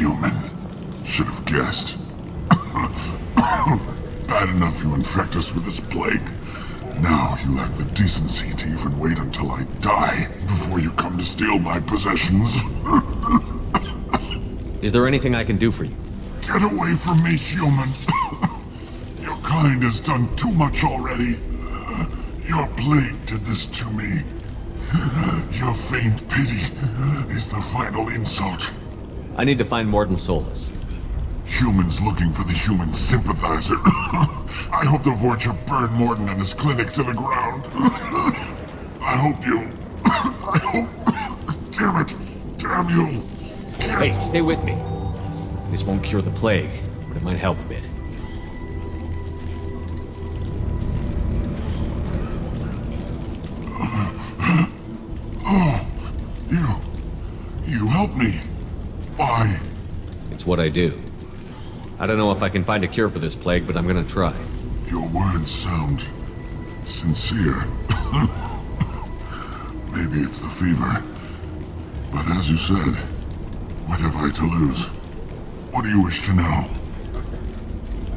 Human. Should have guessed. Bad enough you infect us with this plague. Now you lack the decency to even wait until I die before you come to steal my possessions. Is there anything I can do for you? Get away from me, human. Your kind has done too much already. Your plague did this to me. Your feigned pity is the final insult. I need to find Morden Solus. Humans looking for the human sympathizer. I hope the Vorcha burn Morden and his clinic to the ground. I hope you... I hope... Damn it! Damn you! Hey, stay with me. This won't cure the plague, but it might help a bit. You help me. Why? It's what I do. I don't know if I can find a cure for this plague, but I'm gonna try. Your words sound sincere. Maybe it's the fever. But as you said, what have I to lose? What do you wish to know?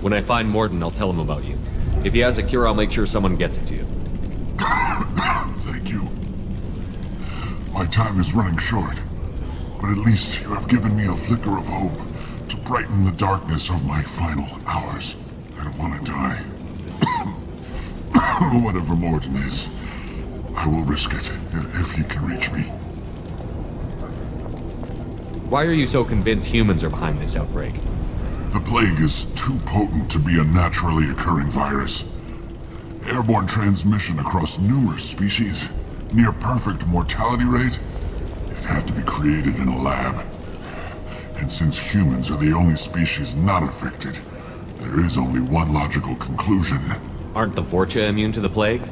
When I find Morden, I'll tell him about you. If he has a cure, I'll make sure someone gets it to you. Thank you. My time is running short, but at least you have given me a flicker of hope to brighten the darkness of my final hours. I don't want to die. Whatever Morden is, I will risk it if he can reach me. Why are you so convinced humans are behind this outbreak? The plague is too potent to be a naturally occurring virus. Airborne transmission across numerous species, near perfect mortality rate. It had to be created in a lab. And since humans are the only species not affected, there is only one logical conclusion. Aren't the Vorcha immune to the plague?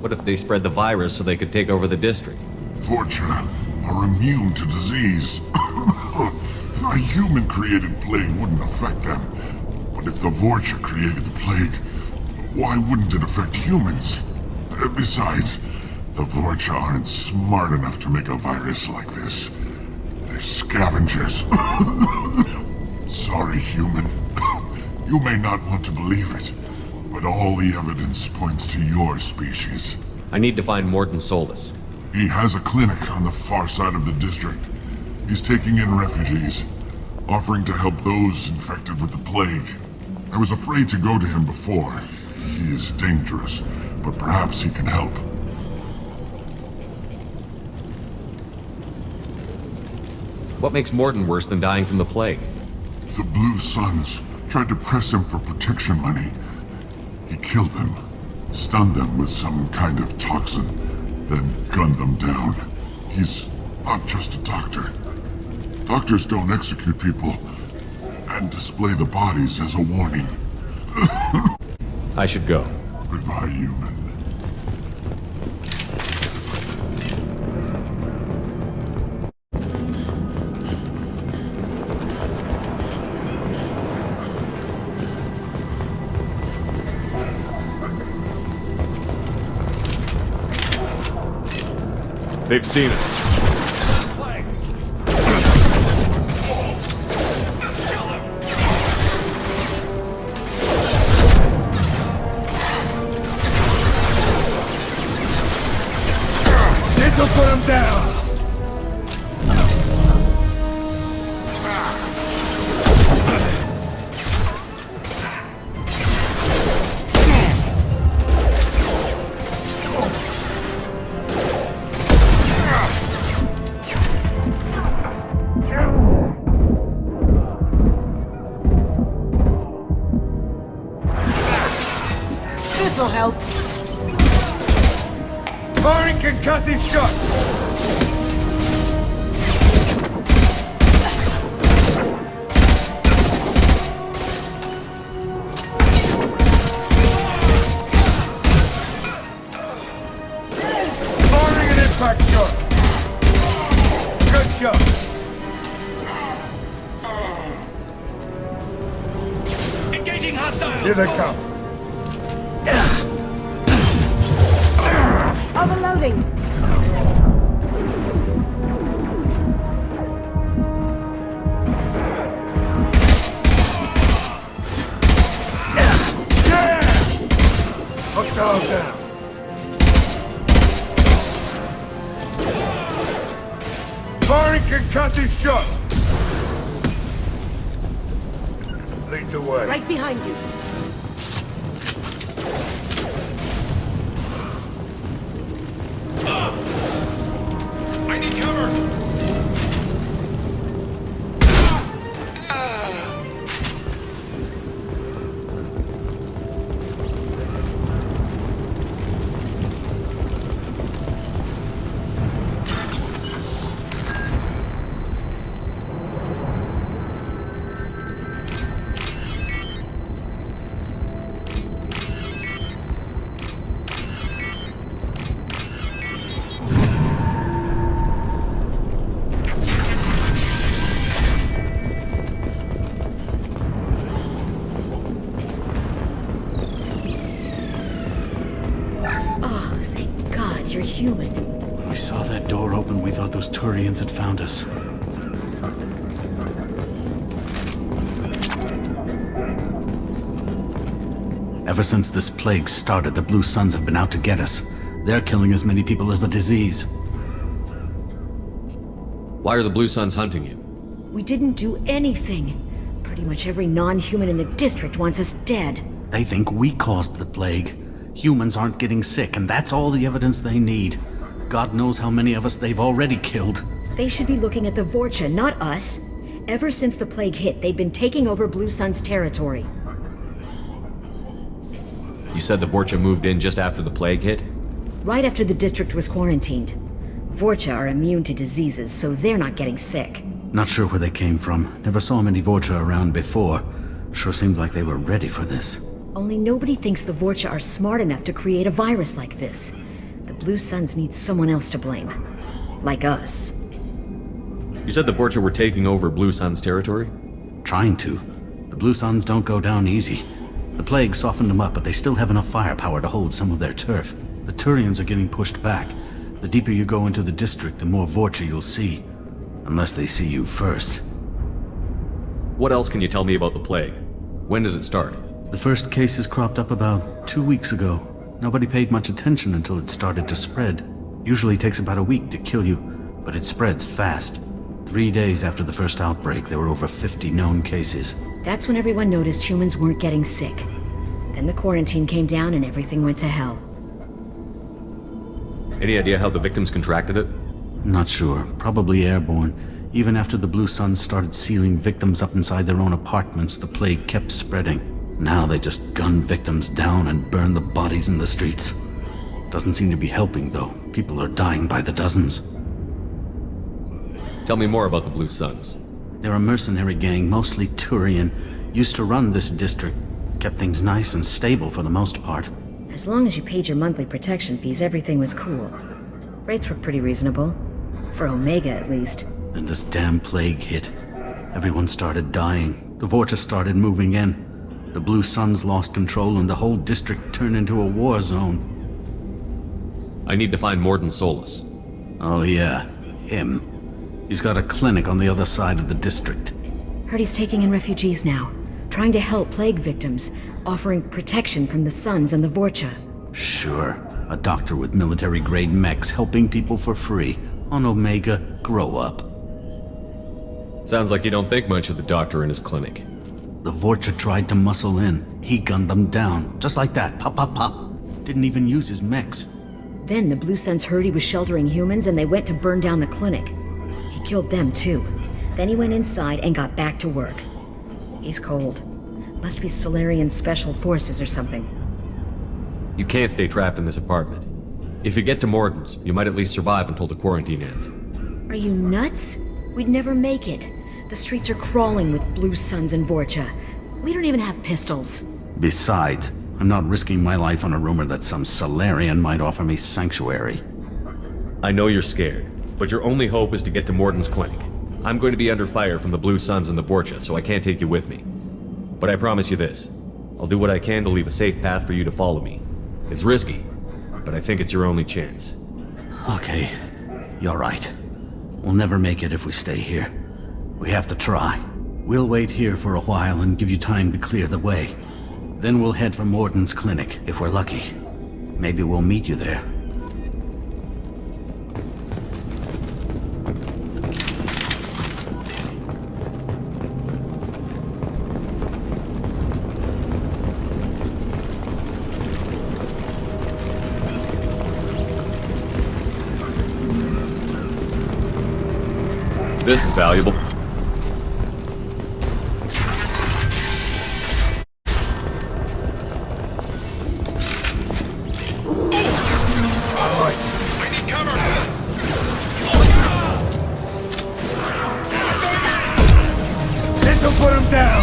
What if they spread the virus so they could take over the district? Vorcha are immune to disease. A human-created plague wouldn't affect them. But if the Vorcha created the plague, why wouldn't it affect humans? Besides, the Vorcha aren't smart enough to make a virus like this. They're scavengers. Sorry, human. You may not want to believe it, but all the evidence points to your species. I need to find Morden Solus. He has a clinic on the far side of the district. He's taking in refugees, offering to help those infected with the plague. I was afraid to go to him before. He is dangerous, but perhaps he can help. What makes Morden worse than dying from the plague? The Blue Suns tried to press him for protection money. He killed them, stunned them with some kind of toxin, then gunned them down. He's not just a doctor. Doctors don't execute people and display the bodies as a warning. I should go. Goodbye, human. They've seen us. This'll put him down! This'll help. Firing concussive shot! Firing an impact shot! Good shot! Engaging hostile! Here they come. Overloading. Hostile down. Firing concussive shot! Lead the way. Right behind you. I need cover! You're human. When we saw that door open, we thought those Turians had found us. Ever since this plague started, the Blue Suns have been out to get us. They're killing as many people as the disease. Why are the Blue Suns hunting you? We didn't do anything. Pretty much every non-human in the district wants us dead. They think we caused the plague. Humans aren't getting sick, and that's all the evidence they need. God knows how many of us they've already killed. They should be looking at the Vorcha, not us. Ever since the plague hit, they've been taking over Blue Sun's territory. You said the Vorcha moved in just after the plague hit? Right after the district was quarantined. Vorcha are immune to diseases, so they're not getting sick. Not sure where they came from. Never saw many Vorcha around before. Sure seemed like they were ready for this. Only nobody thinks the Vorcha are smart enough to create a virus like this. The Blue Suns need someone else to blame. Like us. You said the Vorcha were taking over Blue Sun's territory? Trying to. The Blue Suns don't go down easy. The plague softened them up, but they still have enough firepower to hold some of their turf. The Turians are getting pushed back. The deeper you go into the district, the more Vorcha you'll see. Unless they see you first. What else can you tell me about the plague? When did it start? The first cases cropped up about 2 weeks ago. Nobody paid much attention until it started to spread. Usually takes about a week to kill you, but it spreads fast. 3 days after the first outbreak, there were over 50 known cases. That's when everyone noticed humans weren't getting sick. Then the quarantine came down and everything went to hell. Any idea how the victims contracted it? Not sure. Probably airborne. Even after the Blue Suns started sealing victims up inside their own apartments, the plague kept spreading. Now they just gun victims down and burn the bodies in the streets. Doesn't seem to be helping, though. People are dying by the dozens. Tell me more about the Blue Suns. They're a mercenary gang, mostly Turian. Used to run this district. Kept things nice and stable for the most part. As long as you paid your monthly protection fees, everything was cool. Rates were pretty reasonable. For Omega, at least. Then this damn plague hit. Everyone started dying. The Vorcha started moving in. The Blue Suns lost control and the whole district turned into a war zone. I need to find Morden Solus. Oh yeah, him. He's got a clinic on the other side of the district. Heard he's taking in refugees now. Trying to help plague victims. Offering protection from the Suns and the Vorcha. Sure. A doctor with military-grade mechs helping people for free. On Omega, grow up. Sounds like you don't think much of the doctor and his clinic. The Vorcha tried to muscle in. He gunned them down. Just like that. Pop, pop, pop. Didn't even use his mechs. Then the Blue Suns heard he was sheltering humans and they went to burn down the clinic. He killed them too. Then he went inside and got back to work. He's cold. Must be Solarian Special Forces or something. You can't stay trapped in this apartment. If you get to Morton's, you might at least survive until the quarantine ends. Are you nuts? We'd never make it. The streets are crawling with Blue Suns and Vorcha. We don't even have pistols. Besides, I'm not risking my life on a rumor that some Solarian might offer me sanctuary. I know you're scared, but your only hope is to get to Morton's clinic. I'm going to be under fire from the Blue Suns and the Vorcha, so I can't take you with me. But I promise you this. I'll do what I can to leave a safe path for you to follow me. It's risky, but I think it's your only chance. Okay, you're right. We'll never make it if we stay here. We have to try. We'll wait here for a while and give you time to clear the way. Then we'll head for Morton's clinic, if we're lucky. Maybe we'll meet you there. This is valuable. This'll put him down!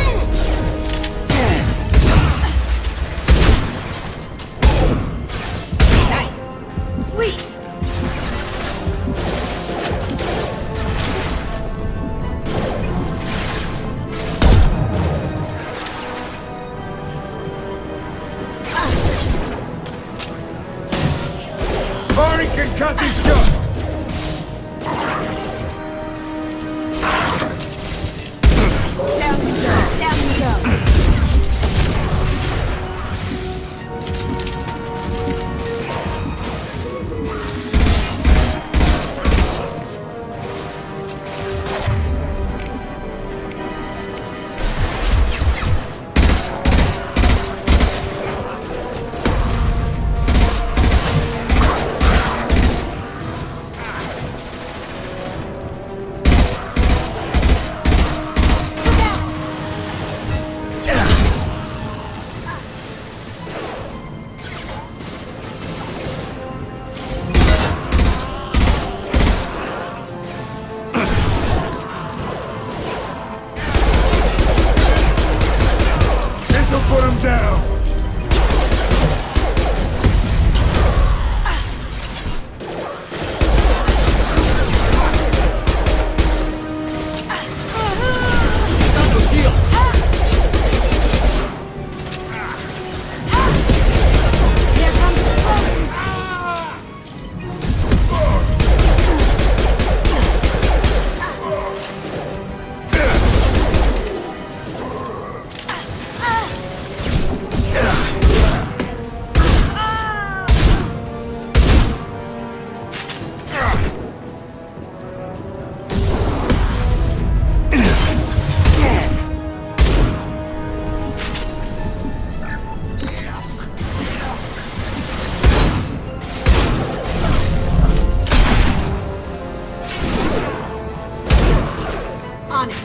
Nice. Sweet. Barney concussive shot! Down you go. Down you go. This'll put him down! On it.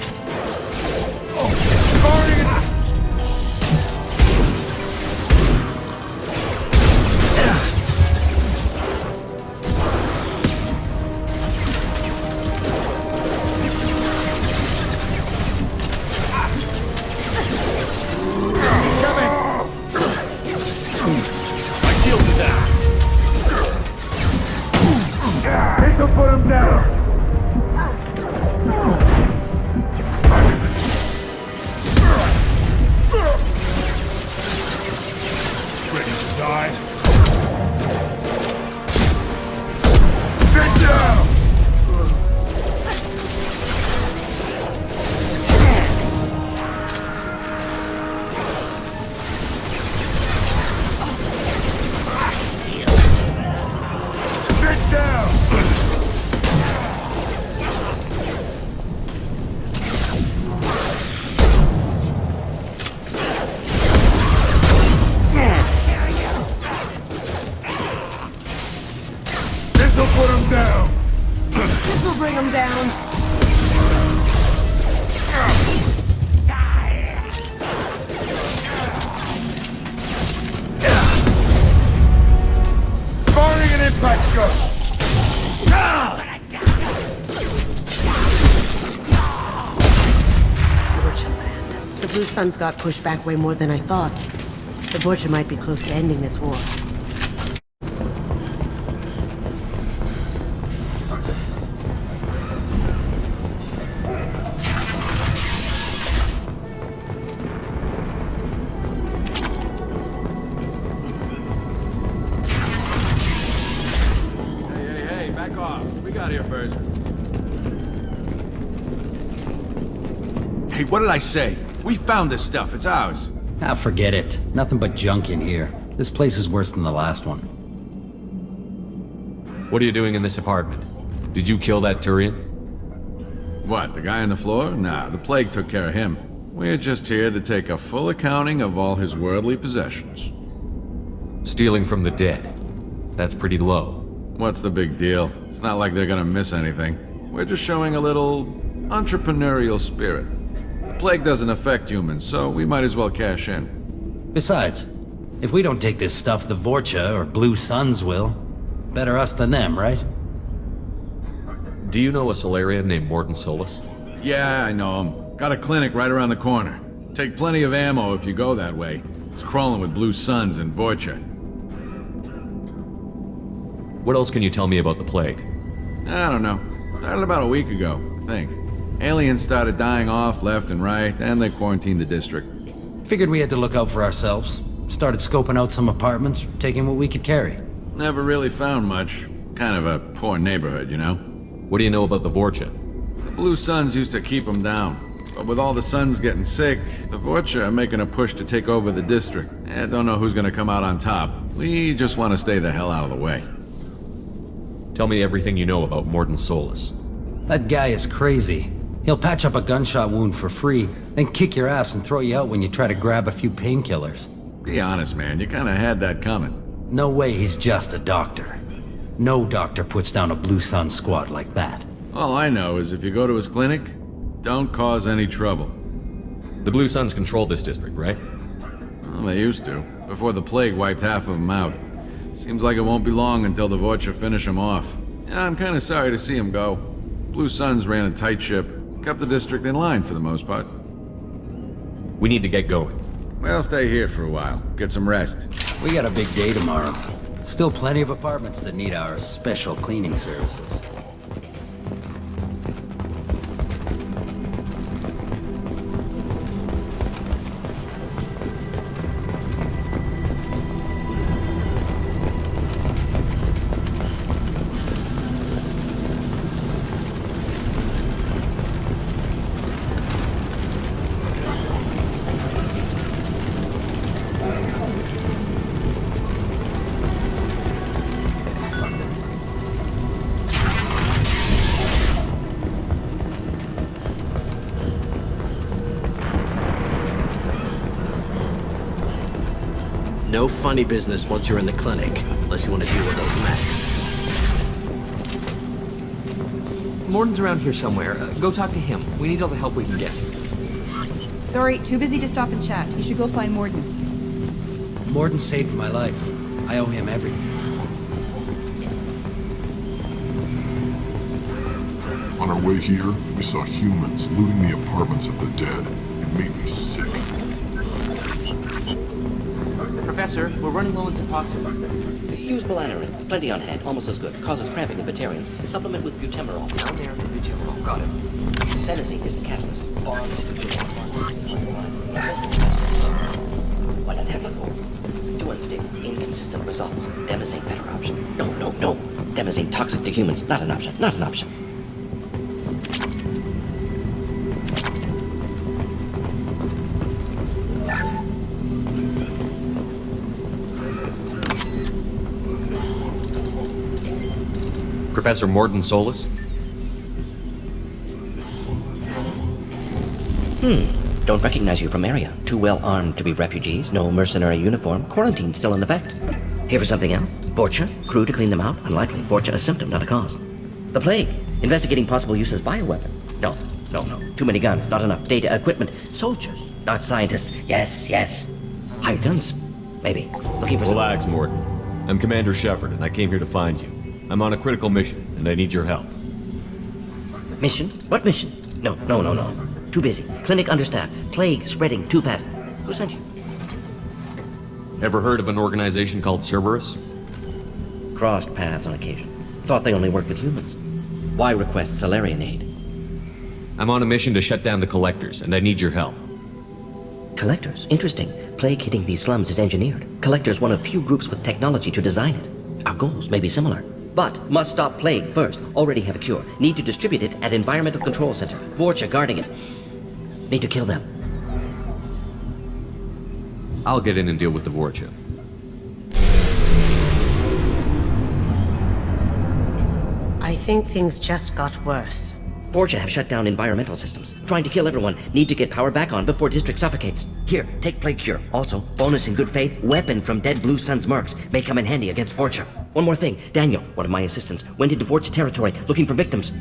My shield is out! This'll put him down! Ready to die? Sit down! Sit down! The Blue Suns got pushed back way more than I thought. The Vorcha might be close to ending this war. Hey, back off. What we got here first? Hey, what did I say? We found this stuff. It's ours. Ah, forget it. Nothing but junk in here. This place is worse than the last one. What are you doing in this apartment? Did you kill that Turian? What, the guy on the floor? Nah, the plague took care of him. We're just here to take a full accounting of all his worldly possessions. Stealing from the dead. That's pretty low. What's the big deal? It's not like they're gonna miss anything. We're just showing a little entrepreneurial spirit. The plague doesn't affect humans, so we might as well cash in. Besides, if we don't take this stuff, the Vorcha or Blue Suns will. Better us than them, right? Do you know a Solarian named Morton Solus? Yeah, I know him. Got a clinic right around the corner. Take plenty of ammo if you go that way. It's crawling with Blue Suns and Vorcha. What else can you tell me about the plague? I don't know. Started about a week ago, I think. Aliens started dying off left and right, and they quarantined the district. Figured we had to look out for ourselves. Started scoping out some apartments, taking what we could carry. Never really found much. Kind of a poor neighborhood, you know? What do you know about the Vorcha? The Blue Suns used to keep them down. But with all the Suns getting sick, the Vorcha are making a push to take over the district. I don't know who's gonna come out on top. We just want to stay the hell out of the way. Tell me everything you know about Morton Solus. That guy is crazy. He'll patch up a gunshot wound for free, then kick your ass and throw you out when you try to grab a few painkillers. Be honest, man. You kinda had that coming. No way he's just a doctor. No doctor puts down a Blue Sun squad like that. All I know is if you go to his clinic, don't cause any trouble. The Blue Suns control this district, right? Well, they used to, before the plague wiped half of them out. Seems like it won't be long until the Vorcha finish him off. Yeah, I'm kinda sorry to see him go. Blue Suns ran a tight ship, kept the district in line for the most part. We need to get going. Well, stay here for a while. Get some rest. We got a big day tomorrow. Still plenty of apartments that need our special cleaning services. No funny business once you're in the clinic, unless you want to deal with those mechs. Morton's around here somewhere. Go talk to him. We need all the help we can get. Sorry, too busy to stop and chat. You should go find Morton. Morton saved my life. I owe him everything. On our way here, we saw humans looting the apartments of the dead. It made me sick. Professor, we're running low on toxin. Use Balanarin. Plenty on hand. Almost as good. Causes cramping in Batarians. Supplement with butemerol. Down there in the butemerol. Got it. Senescine is the catalyst. Why not have a goal? Too unstable. Inconsistent results. Demazine better option. No. Demazine toxic to humans. Not an option. Not an option. Professor Morton Solus? Don't recognize you from area. Too well armed to be refugees. No mercenary uniform. Quarantine still in effect. Here for something else? Vorcha? Crew to clean them out? Unlikely. Vorcha a symptom, not a cause. The plague. Investigating possible use as bioweapon. No. Too many guns. Not enough data, equipment. Soldiers, not scientists. Yes. Hired guns. Maybe. Looking for Relax, Morton. I'm Commander Shepard, and I came here to find you. I'm on a critical mission, and I need your help. Mission? What mission? No. Too busy. Clinic understaffed. Plague spreading too fast. Who sent you? Ever heard of an organization called Cerberus? Crossed paths on occasion. Thought they only worked with humans. Why request Salarian aid? I'm on a mission to shut down the Collectors, and I need your help. Collectors? Interesting. Plague hitting these slums is engineered. Collectors one of few groups with technology to design it. Our goals may be similar. But must stop Plague first. Already have a cure. Need to distribute it at Environmental Control Center. Vorcha guarding it. Need to kill them. I'll get in and deal with the Vorcha. I think things just got worse. Vorcha have shut down environmental systems. Trying to kill everyone. Need to get power back on before District suffocates. Here, take Plague Cure. Also, bonus in good faith, weapon from dead Blue Sun's mercs. May come in handy against Vorcha. One more thing. Daniel, one of my assistants, went into Vorcha territory looking for victims.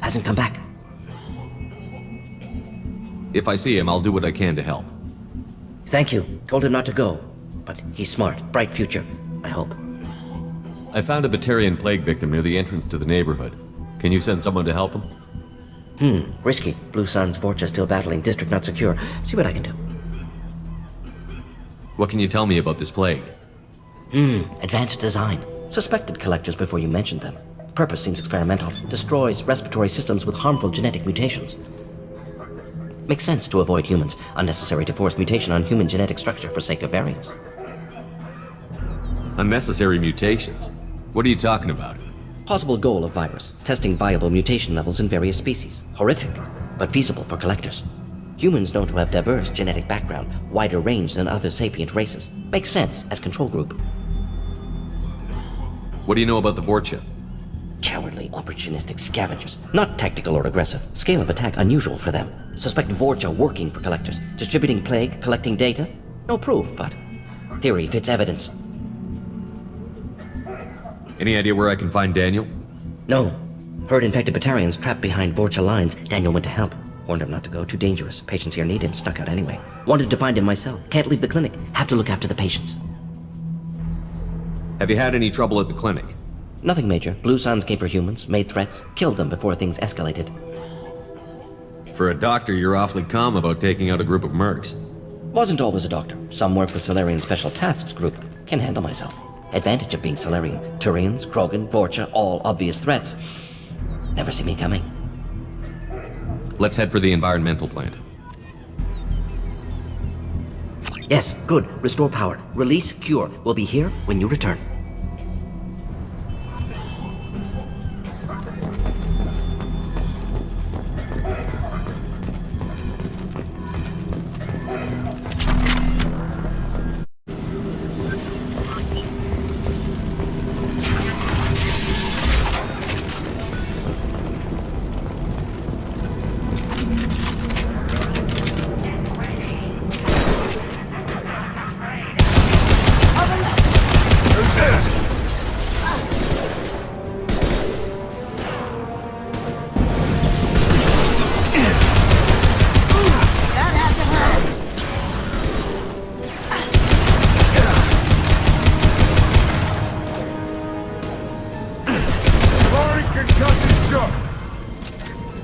Hasn't come back. If I see him, I'll do what I can to help. Thank you. Told him not to go. But he's smart. Bright future. I hope. I found a Batarian plague victim near the entrance to the neighborhood. Can you send someone to help him? Risky. Blue Sun's Vorcha still battling. District not secure. See what I can do. What can you tell me about this plague? Advanced design. Suspected Collectors before you mentioned them. Purpose seems experimental. Destroys respiratory systems with harmful genetic mutations. Makes sense to avoid humans. Unnecessary to force mutation on human genetic structure for sake of variance. Unnecessary mutations? What are you talking about? Possible goal of virus. Testing viable mutation levels in various species. Horrific, but feasible for Collectors. Humans known to have diverse genetic background, wider range than other sapient races. Makes sense as control group. What do you know about the Vorcha? Cowardly, opportunistic scavengers. Not tactical or aggressive. Scale of attack unusual for them. Suspect Vorcha working for Collectors. Distributing plague, collecting data. No proof, but theory fits evidence. Any idea where I can find Daniel? No. Heard infected Batarians trapped behind Vorcha lines. Daniel went to help. Warned him not to go. Too dangerous. Patients here need him. Snuck out anyway. Wanted to find him myself. Can't leave the clinic. Have to look after the patients. Have you had any trouble at the clinic? Nothing major. Blue Suns came for humans, made threats, killed them before things escalated. For a doctor, you're awfully calm about taking out a group of mercs. Wasn't always a doctor. Some work with Salarian Special Tasks Group. Can handle myself. Advantage of being Salarian. Turians, Krogan, Vorcha, all obvious threats. Never see me coming. Let's head for the environmental plant. Yes, good. Restore power. Release cure. We'll be here when you return.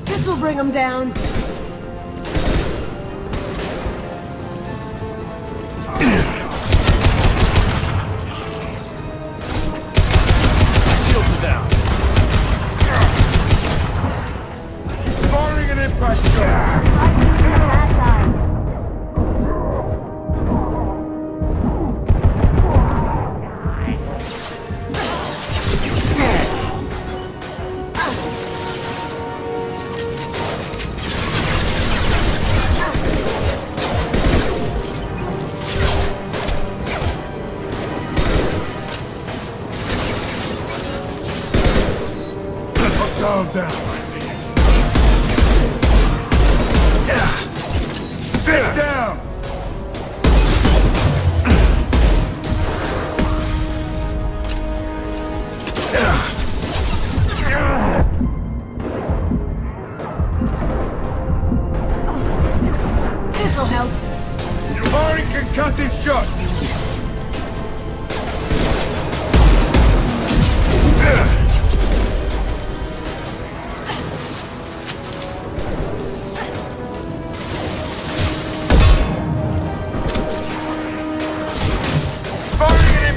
This'll bring him down. Shields are down. Firing an impact shot. Calm down. Sit down. This'll help. Firing concussive shot.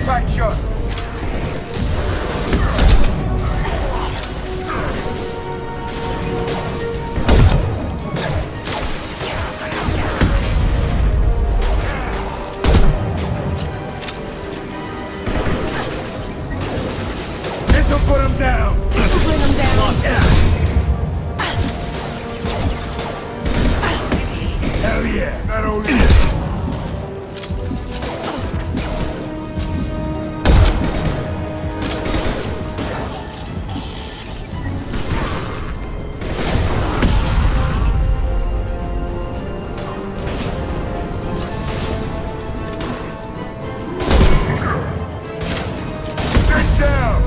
impact shot! This'll put him down! This'll bring him down! Hell yeah, not only this. Sit down!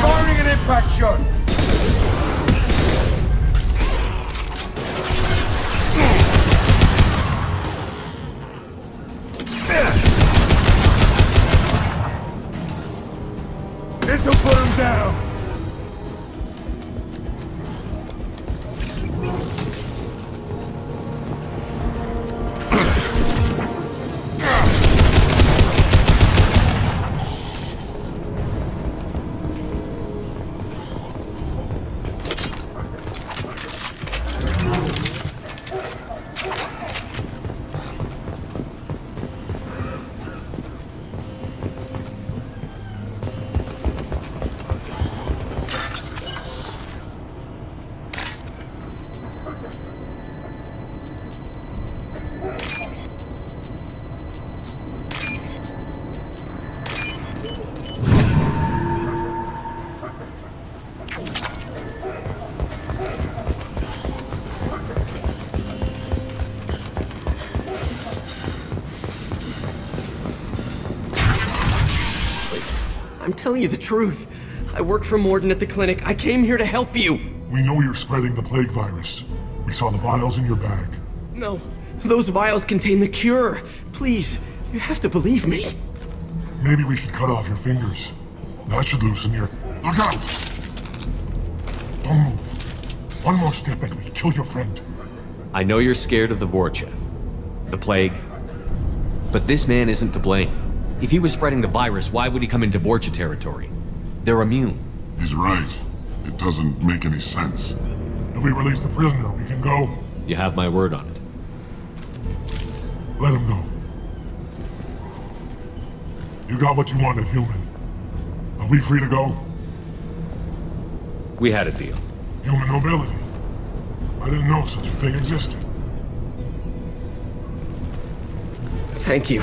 Firing an impact shot! This'll put him down! I'm telling you the truth. I work for Morden at the clinic. I came here to help you. We know you're spreading the plague virus. We saw the vials in your bag. No, those vials contain the cure. Please, you have to believe me. Maybe we should cut off your fingers. That should loosen your... Look out! Don't move. One more step and we kill your friend. I know you're scared of the Vorcha, the plague, but this man isn't to blame. If he was spreading the virus, why would he come into Vorcha territory? They're immune. He's right. It doesn't make any sense. If we release the prisoner, we can go. You have my word on it. Let him go. You got what you wanted, human. Are we free to go? We had a deal. Human nobility. I didn't know such a thing existed. Thank you.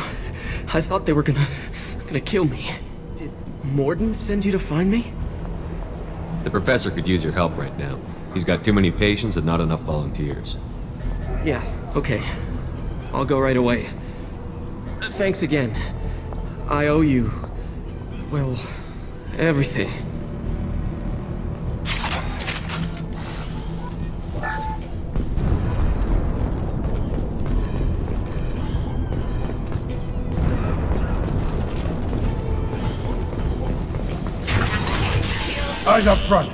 I thought they were gonna kill me. Did Morden send you to find me? The professor could use your help right now. He's got too many patients and not enough volunteers. Yeah, okay. I'll go right away. Thanks again. I owe you... well, everything. Eyes up front!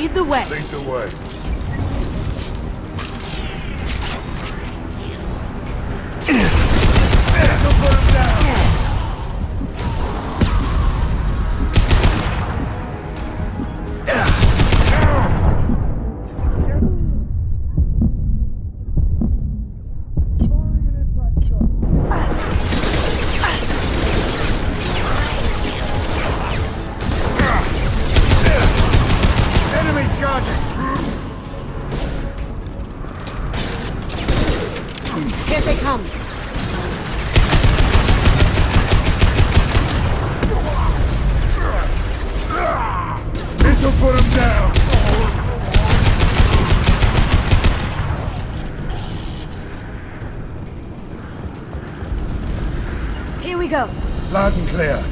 Lead the way. Lead the way. This'll put him down. Enemy charging! Here they come. This'll put him down! Here we go. Loud and clear.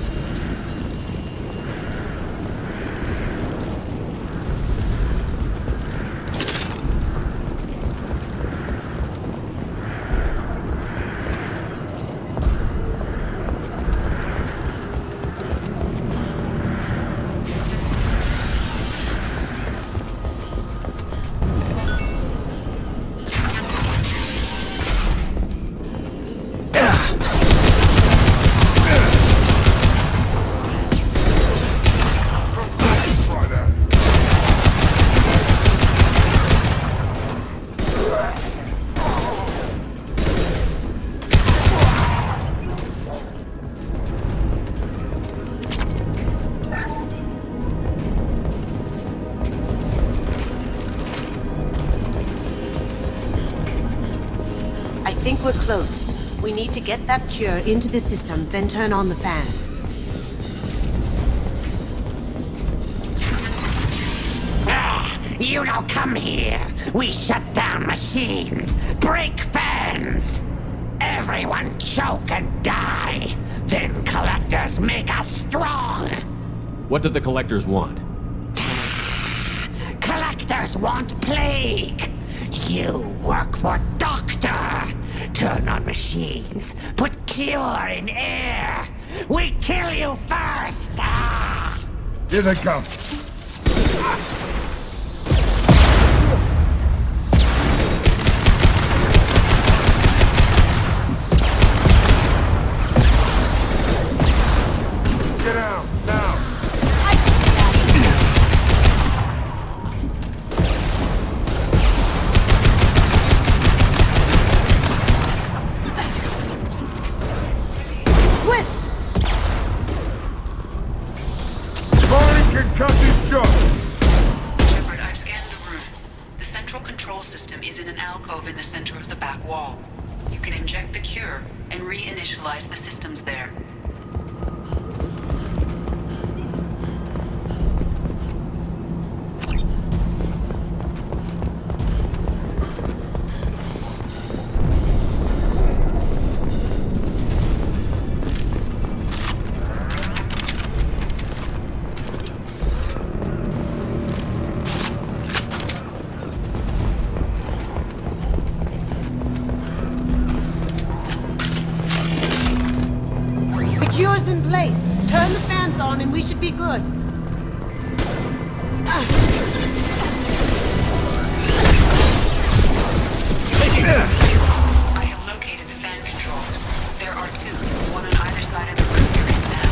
I think we're close. We need to get that cure into the system, then turn on the fans. You don't come here. We shut down machines, break fans. Everyone choke and die. Then collectors make us strong. What did the collectors want? Collectors want plague. You work for Doctor. Turn on machines. Put cure in air. We kill you first. Here they come. Get out, now! Quit! Firing concussive shot! Shepard, I've scanned the room. The central control system is in an alcove in the center of the back wall. You can inject the cure and reinitialize the systems there. The cure's in place. Turn the fans on and we should be good. I have located the fan controls. There are two, one on either side of the room you're in now.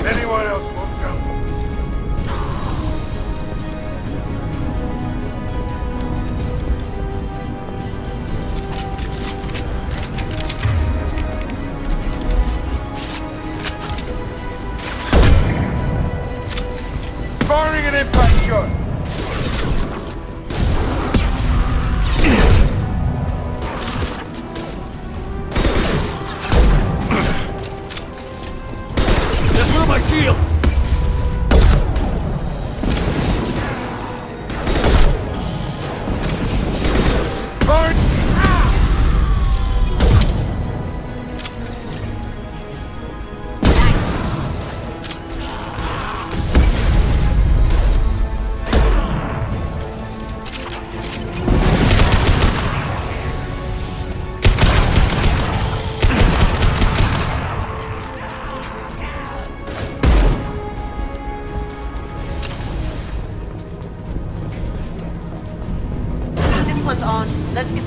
Anyone else wants help? Firing an impact shot! Just through my shield!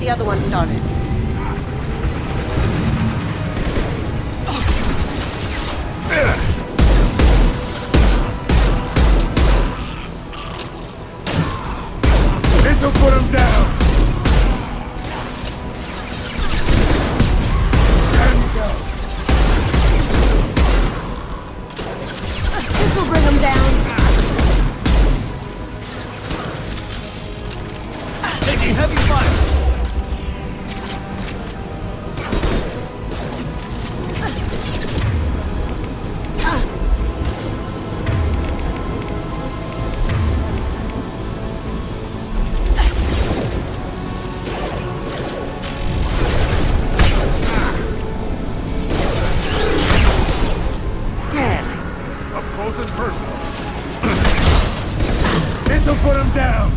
the other one started. This'll put him down! There you go! This'll bring him down! Taking heavy fire! A potent person. This'll put him down!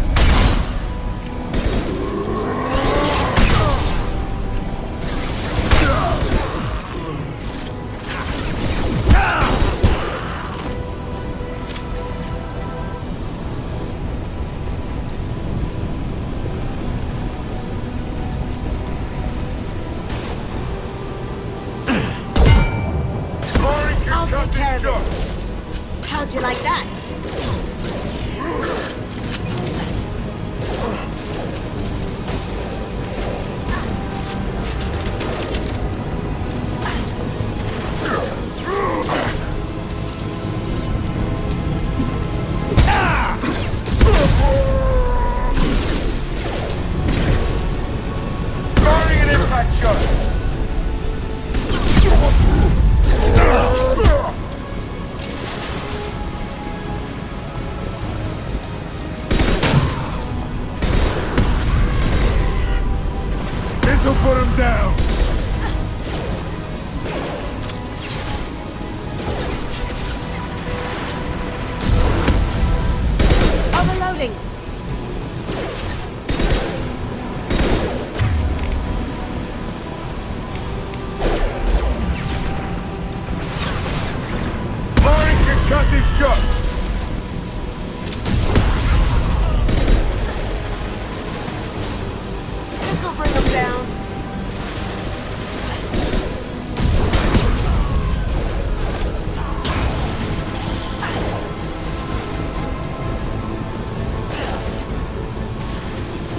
I'll take care of it. How'd you like that? Firing an impact shot! This'll put him down! Overloading! Firing concussive shot! This'll bring him down.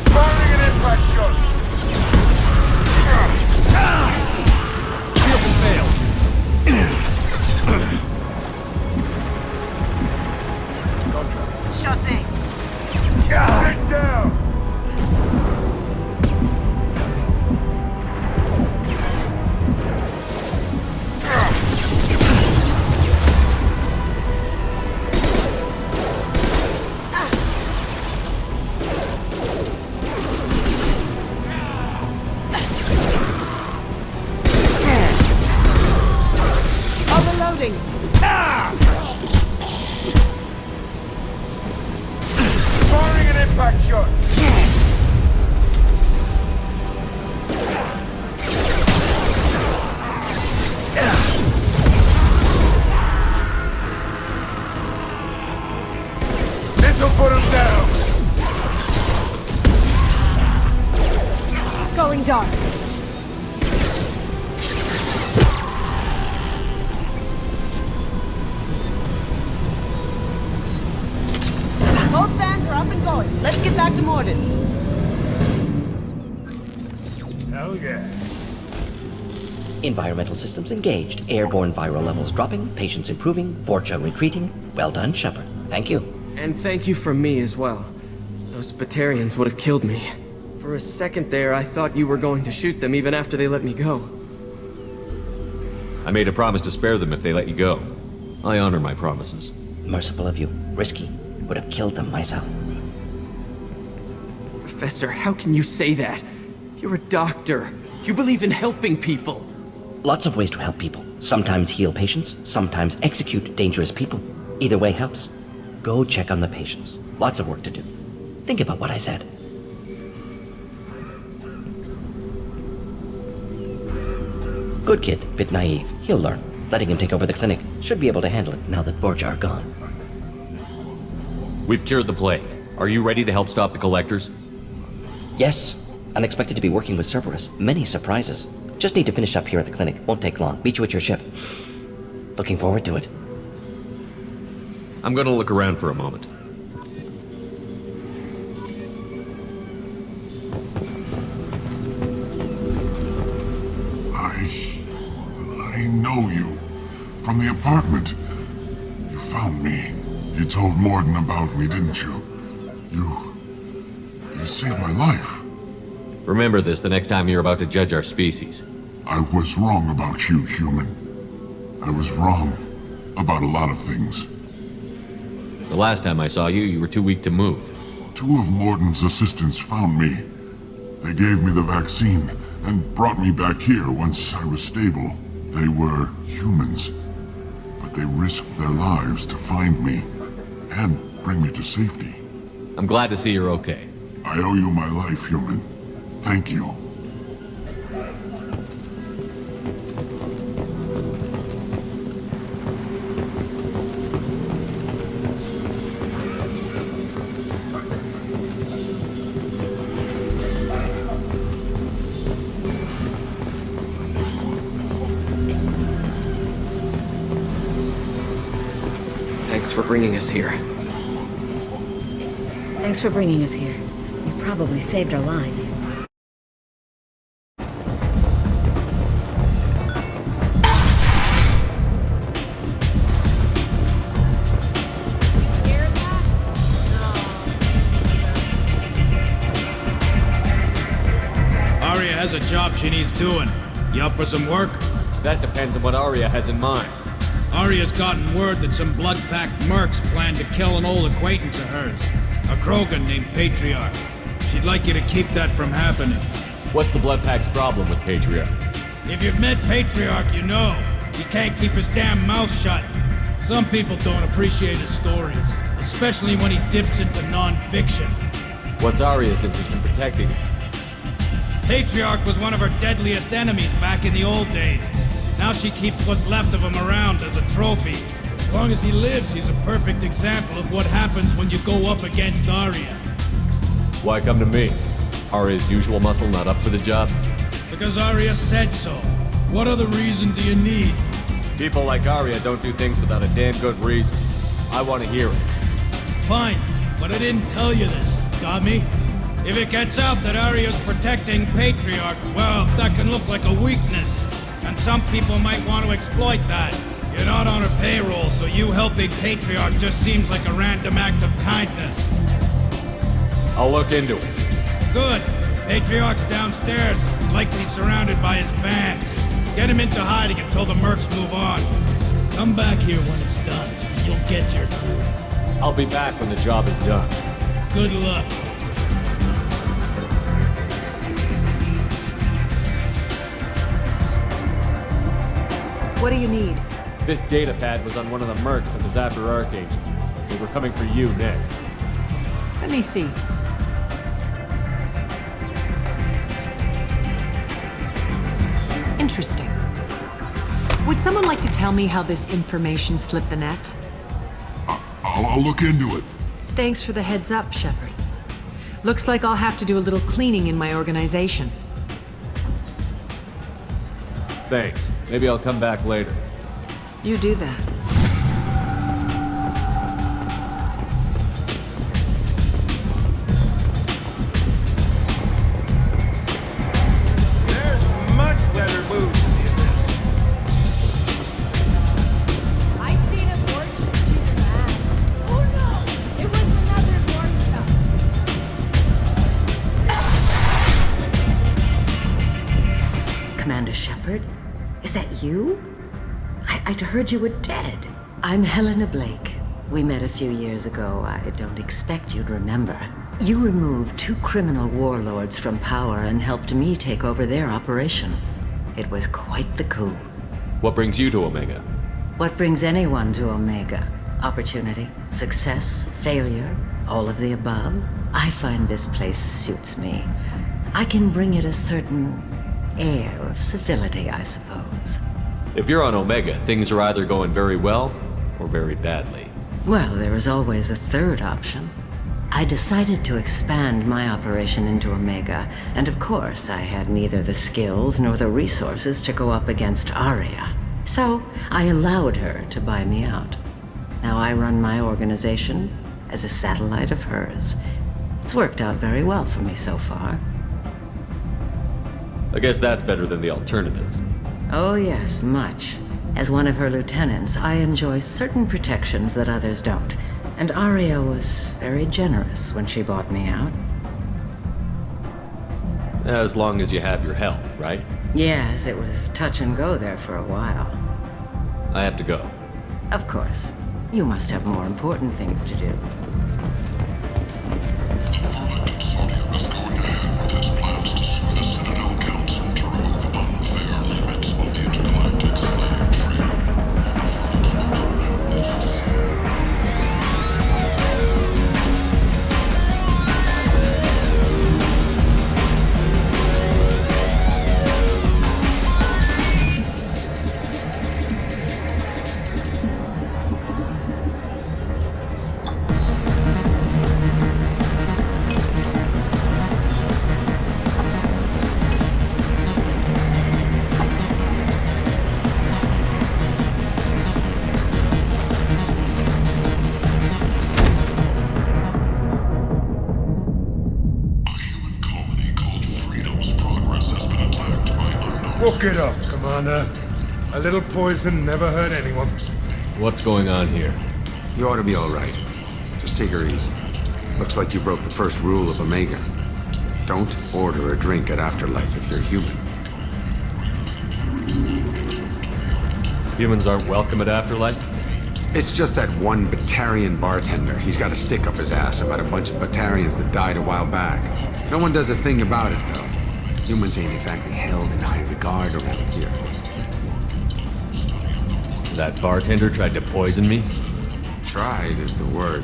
Firing an impact shot! Shield failed. Sure thing. Get down! Overloading! Firing an impact shot! This'll put him down! Going dark. Both vans are up and going. Let's get back to Morden. Hell yeah. Environmental systems engaged. Airborne viral levels dropping. Patients improving. Vorcha retreating. Well done, Shepard. Thank you. And thank you from me as well. Those Batarians would have killed me. For a second there, I thought you were going to shoot them even after they let me go. I made a promise to spare them if they let you go. I honor my promises. Merciful of you. Risky. Would have killed them myself. Professor, how can you say that? You're a doctor. You believe in helping people. Lots of ways to help people. Sometimes heal patients, sometimes execute dangerous people. Either way helps. Go check on the patients. Lots of work to do. Think about what I said. Good kid, bit naive. He'll learn. Letting him take over the clinic. Should be able to handle it now that Vorja are gone. We've cured the plague. Are you ready to help stop the collectors? Yes. Unexpected to be working with Cerberus. Many surprises. Just need to finish up here at the clinic. Won't take long. Meet you at your ship. Looking forward to it. I'm gonna look around for a moment. I know you. From the apartment. You found me. You told Morden about me, didn't you? You saved my life. Remember this the next time you're about to judge our species. I was wrong about you, human. I was wrong about a lot of things. The last time I saw you, you were too weak to move. 2 of Morden's assistants found me. They gave me the vaccine and brought me back here once I was stable. They were humans, but they risked their lives to find me and bring me to safety. I'm glad to see you're okay. I owe you my life, human. Thank you. Thanks for bringing us here. Thanks for bringing us here. You probably saved our lives. Arya has a job she needs doing. You up for some work? That depends on what Arya has in mind. Arya's gotten word that some blood-packed mercs plan to kill an old acquaintance of hers. A Krogan named Patriarch. She'd like you to keep that from happening. What's the Blood Pack's problem with Patriarch? If you've met Patriarch, you know. He can't keep his damn mouth shut. Some people don't appreciate his stories, especially when he dips into non-fiction. What's Arya's interest in protecting him? Patriarch was one of her deadliest enemies back in the old days. Now she keeps what's left of him around as a trophy. As long as he lives, he's a perfect example of what happens when you go up against Arya. Why come to me? Arya's usual muscle not up for the job? Because Arya said so. What other reason do you need? People like Arya don't do things without a damn good reason. I want to hear it. Fine, but I didn't tell you this. Got me? If it gets out that Arya's protecting Patriarch, well, that can look like a weakness. And some people might want to exploit that. You're not on her payroll, so you helping Patriarch just seems like a random act of kindness. I'll look into it. Good. Patriarch's downstairs, likely surrounded by his fans. Get him into hiding until the mercs move on. Come back here when it's done, and you'll get your due. I'll be back when the job is done. Good luck. What do you need? This data pad was on one of the mercs that was after Archangel. They were coming for you next. Let me see. Interesting. Would someone like to tell me how this information slipped the net? I'll look into it. Thanks for the heads up, Shepard. Looks like I'll have to do a little cleaning in my organization. Thanks. Maybe I'll come back later. You do that. There's much better moves in this. I seen a torch shoot a man. Oh no! It was another torch. Commander Shepard? Is that you? I'd heard you were dead. I'm Helena Blake. We met a few years ago. I don't expect you'd remember. You removed 2 criminal warlords from power and helped me take over their operation. It was quite the coup. What brings you to Omega? What brings anyone to Omega? Opportunity, success, failure, all of the above. I find this place suits me. I can bring it a certain air of civility, I suppose. If you're on Omega, things are either going very well or very badly. Well, there is always a third option. I decided to expand my operation into Omega, and of course I had neither the skills nor the resources to go up against Aria. So I allowed her to buy me out. Now I run my organization as a satellite of hers. It's worked out very well for me so far. I guess that's better than the alternative. Oh yes, much. As one of her lieutenants, I enjoy certain protections that others don't. And Aria was very generous when she bought me out. As long as you have your health, right? Yes, it was touch and go there for a while. I have to go. Of course. You must have more important things to do. Walk it off, Commander. A little poison never hurt anyone. What's going on here? You ought to be all right. Just take her easy. Looks like you broke the first rule of Omega. Don't order a drink at Afterlife if you're human. Humans aren't welcome at Afterlife? It's just that one Batarian bartender. He's got a stick up his ass about a bunch of Batarians that died a while back. No one does a thing about it, though. Humans ain't exactly held in high regard around here. That bartender tried to poison me? Tried is the word.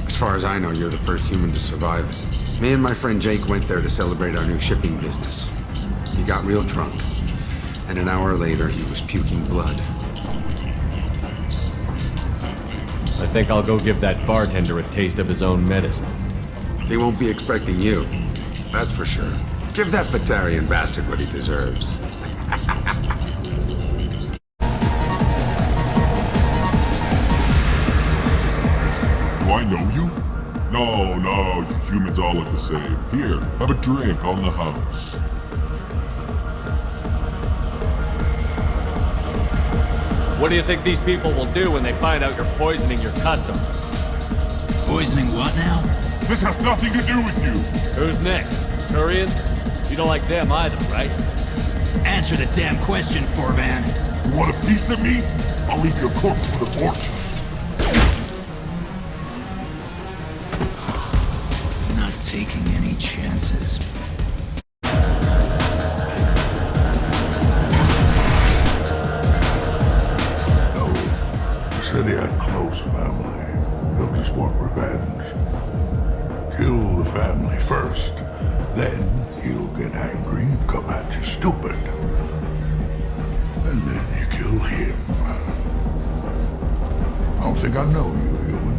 As far as I know, you're the first human to survive it. Me and my friend Jake went there to celebrate our new shipping business. He got real drunk, and an hour later he was puking blood. I think I'll go give that bartender a taste of his own medicine. He won't be expecting you, that's for sure. Give that Batarian bastard what he deserves. Do I know you? No, you humans all look the same. Here, have a drink on the house. What do you think these people will do when they find out you're poisoning your customers? Poisoning what now? This has nothing to do with you. Who's next? Turian? You don't like them either, right? Answer the damn question, Forvan. You want a piece of me? I'll leave your corpse with a fortune. Not taking any chances. No, he said he had close family. They'll just want revenge. Kill the family first. Then he'll get angry and come at you stupid. And then you kill him. I don't think I know you, human.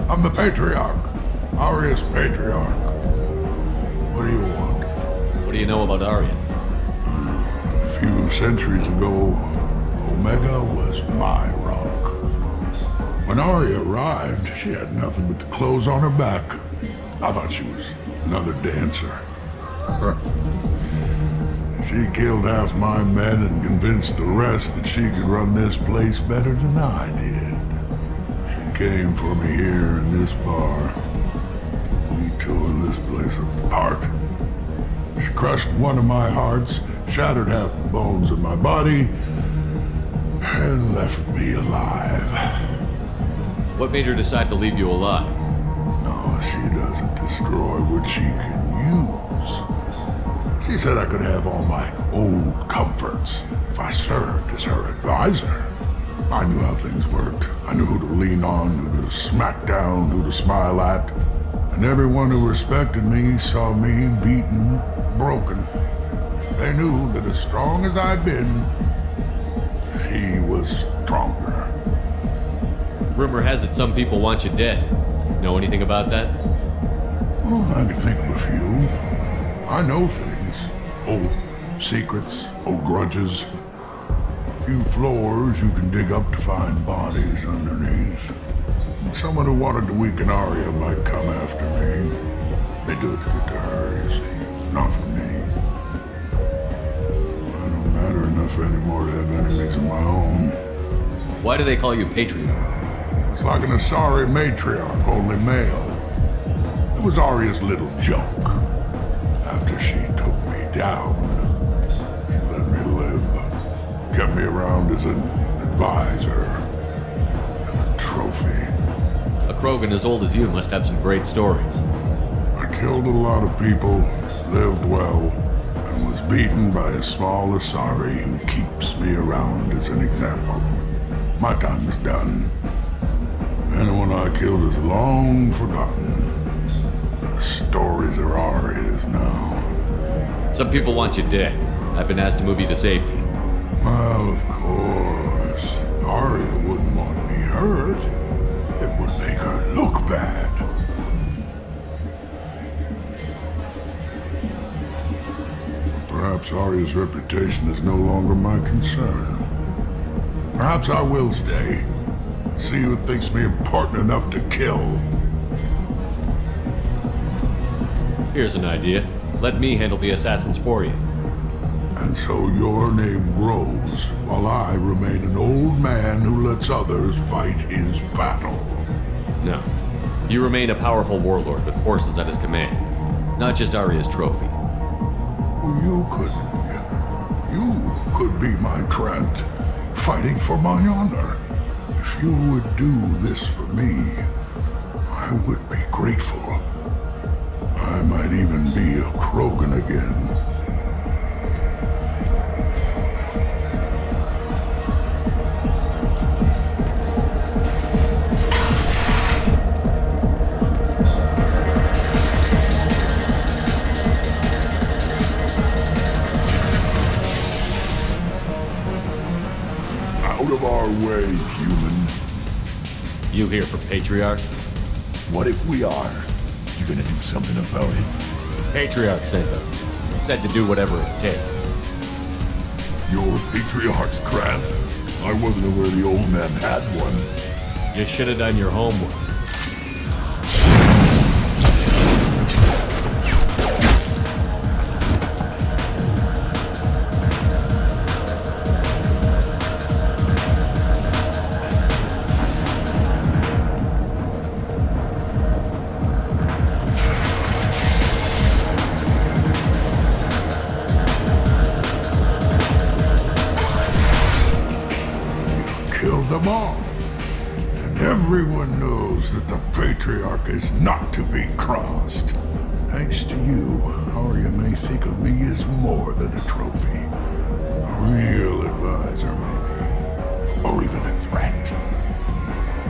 I'm the Patriarch. Aria's Patriarch. What do you want? What do you know about Aria? A few centuries ago, Omega was my rock. When Aria arrived, she had nothing but the clothes on her back. I thought she was another dancer. She killed half my men and convinced the rest that she could run this place better than I did. She came for me here in this bar. We tore this place apart. She crushed one of my hearts, shattered half the bones in my body, and left me alive. What made her decide to leave you alive? No, she doesn't destroy what she can use. She said I could have all my old comforts if I served as her advisor. I knew how things worked. I knew who to lean on, who to smack down, who to smile at. And everyone who respected me saw me beaten, broken. They knew that as strong as I'd been, she was stronger. Rumor has it some people want you dead. Know anything about that? Well, I can think of a few. I know things. Old secrets, old grudges. A few floors you can dig up to find bodies underneath. And someone who wanted to weaken Arya might come after me. They do it to get to her, you see. Not for me. I don't matter enough anymore to have enemies of my own. Why do they call you Patriarch? It's like an Asari matriarch, only male. It was Arya's little joke. After she took me down, she let me live. Kept me around as an advisor and a trophy. A Krogan as old as you must have some great stories. I killed a lot of people, lived well, and was beaten by a small Asari who keeps me around as an example. My time is done. Anyone I killed is long forgotten. The stories are Arya's now. Some people want you dead. I've been asked to move you to safety. Well, of course. Arya wouldn't want me hurt. It would make her look bad. But perhaps Arya's reputation is no longer my concern. Perhaps I will stay. See who thinks me important enough to kill. Here's an idea. Let me handle the assassins for you. And so your name grows, while I remain an old man who lets others fight his battle. No. You remain a powerful warlord with forces at his command. Not just Arya's trophy. You could be my Krant, fighting for my honor. If you would do this for me, I would be grateful. I might even be a Krogan again. Out of our way, human. You here for Patriarch? What if we are? You gonna do something about it? Patriarch sent us. Said to do whatever it takes. You're Patriarch's Krant? I wasn't aware the old man had one. You should have done your homework. Killed them all. And everyone knows that the Patriarch is not to be crossed. Thanks to you, Arya may think of me as more than a trophy. A real advisor, maybe. Or even a threat.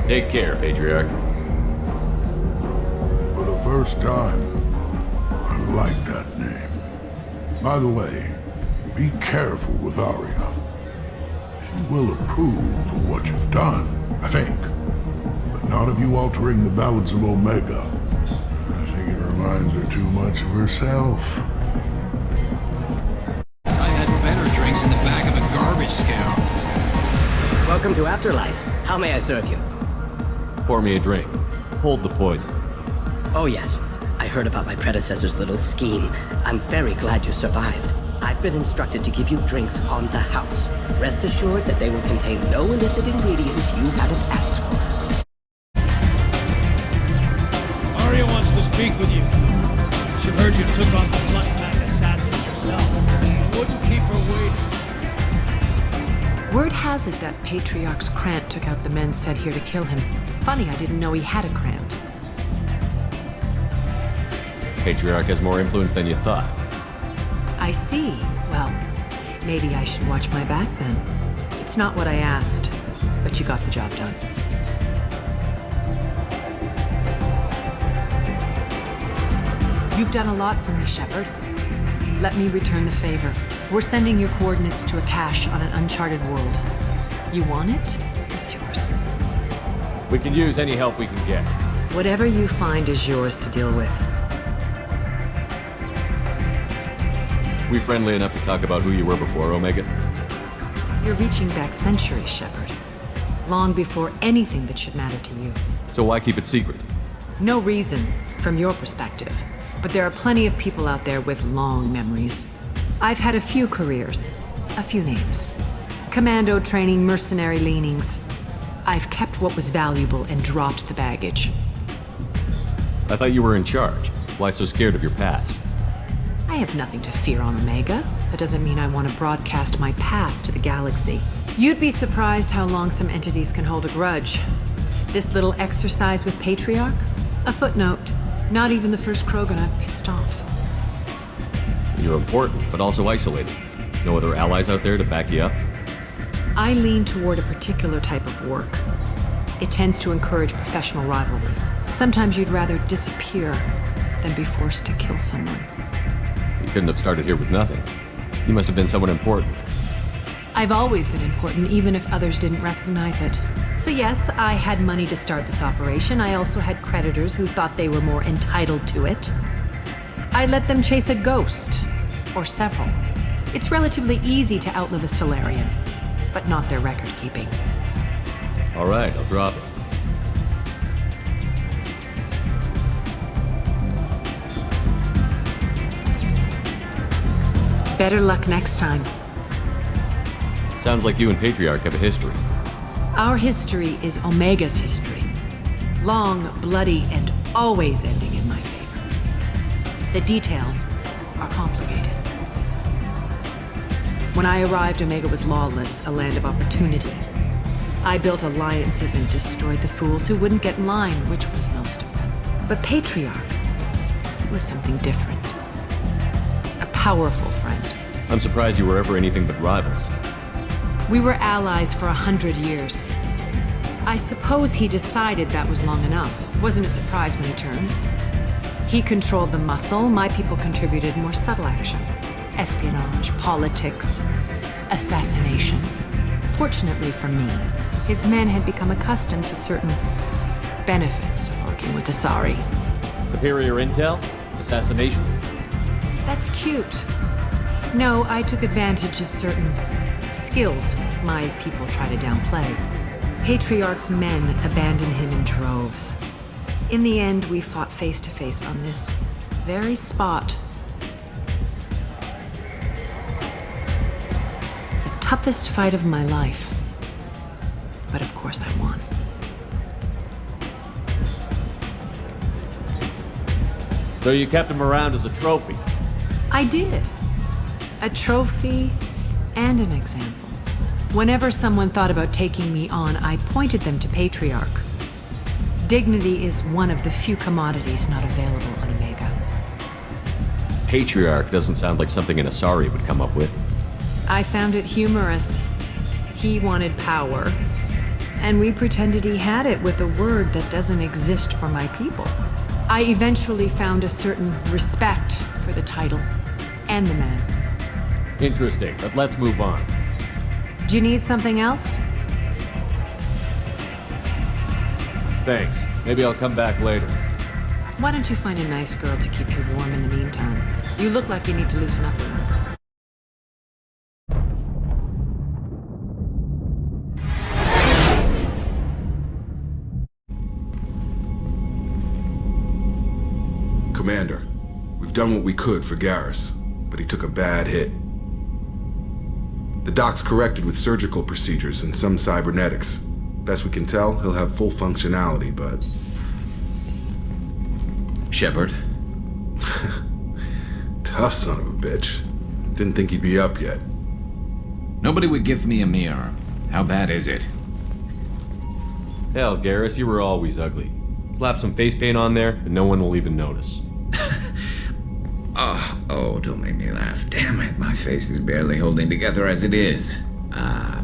Take care, Patriarch. For the first time, I like that name. By the way, be careful with Arya. She will approve of what you've done, I think. But not of you altering the balance of Omega. I think it reminds her too much of herself. I had better drinks in the back of a garbage scow. Welcome to Afterlife. How may I serve you? Pour me a drink. Hold the poison. Oh yes, I heard about my predecessor's little scheme. I'm very glad you survived. I've been instructed to give you drinks on the house. Rest assured that they will contain no illicit ingredients you haven't asked for. Arya wants to speak with you. She heard you took on the blood-pack assassins yourself. I wouldn't keep her waiting. Word has it that Patriarch's Krant took out the men sent here to kill him. Funny, I didn't know he had a Krant. Patriarch has more influence than you thought. I see. Well, maybe I should watch my back then. It's not what I asked, but you got the job done. You've done a lot for me, Shepard. Let me return the favor. We're sending your coordinates to a cache on an uncharted world. You want it? It's yours. We can use any help we can get. Whatever you find is yours to deal with. We friendly enough to talk about who you were before, Omega? You're reaching back centuries, Shepard. Long before anything that should matter to you. So why keep it secret? No reason, from your perspective. But there are plenty of people out there with long memories. I've had a few careers, a few names. Commando training, mercenary leanings. I've kept what was valuable and dropped the baggage. I thought you were in charge. Why so scared of your past? I have nothing to fear on Omega. That doesn't mean I want to broadcast my past to the galaxy. You'd be surprised how long some entities can hold a grudge. This little exercise with Patriarch? A footnote. Not even the first Krogan I've pissed off. You're important, but also isolated. No other allies out there to back you up? I lean toward a particular type of work. It tends to encourage professional rivalry. Sometimes you'd rather disappear than be forced to kill someone. You couldn't have started here with nothing. You must have been someone important. I've always been important, even if others didn't recognize it. So yes, I had money to start this operation. I also had creditors who thought they were more entitled to it. I let them chase a ghost, or several. It's relatively easy to outlive a Solarian, but not their record-keeping. All right, I'll drop it. Better luck next time. Sounds like you and Patriarch have a history. Our history is Omega's history. Long, bloody, and always ending in my favor. The details are complicated. When I arrived, Omega was lawless, a land of opportunity. I built alliances and destroyed the fools who wouldn't get in line, which was most of them. But Patriarch was something different. A powerful friend. I'm surprised you were ever anything but rivals. We were allies for 100 years. I suppose he decided that was long enough. Wasn't a surprise when he turned. He controlled the muscle, my people contributed more subtle action. Espionage, politics, assassination. Fortunately for me, his men had become accustomed to certain benefits of working with Asari. Superior intel? Assassination? That's cute. No, I took advantage of certain skills my people try to downplay. Patriarch's men abandoned him in droves. In the end, we fought face to face on this very spot. The toughest fight of my life. But of course I won. So you kept him around as a trophy? I did. A trophy and an example. Whenever someone thought about taking me on, I pointed them to Patriarch. Dignity is one of the few commodities not available on Omega. Patriarch doesn't sound like something an Asari would come up with. I found it humorous. He wanted power, and we pretended he had it with a word that doesn't exist for my people. I eventually found a certain respect for the title and the man. Interesting, but let's move on. Do you need something else? Thanks. Maybe I'll come back later. Why don't you find a nice girl to keep you warm in the meantime? You look like you need to loosen up a little. Commander, we've done what we could for Garrus, but he took a bad hit. The doc's corrected with surgical procedures and some cybernetics. Best we can tell, he'll have full functionality, but... Shepard? Tough son of a bitch. Didn't think he'd be up yet. Nobody would give me a mirror. How bad is it? Hell, Garrus, you were always ugly. Slap some face paint on there, and no one will even notice. Oh, don't make me laugh. Damn it, my face is barely holding together as it is.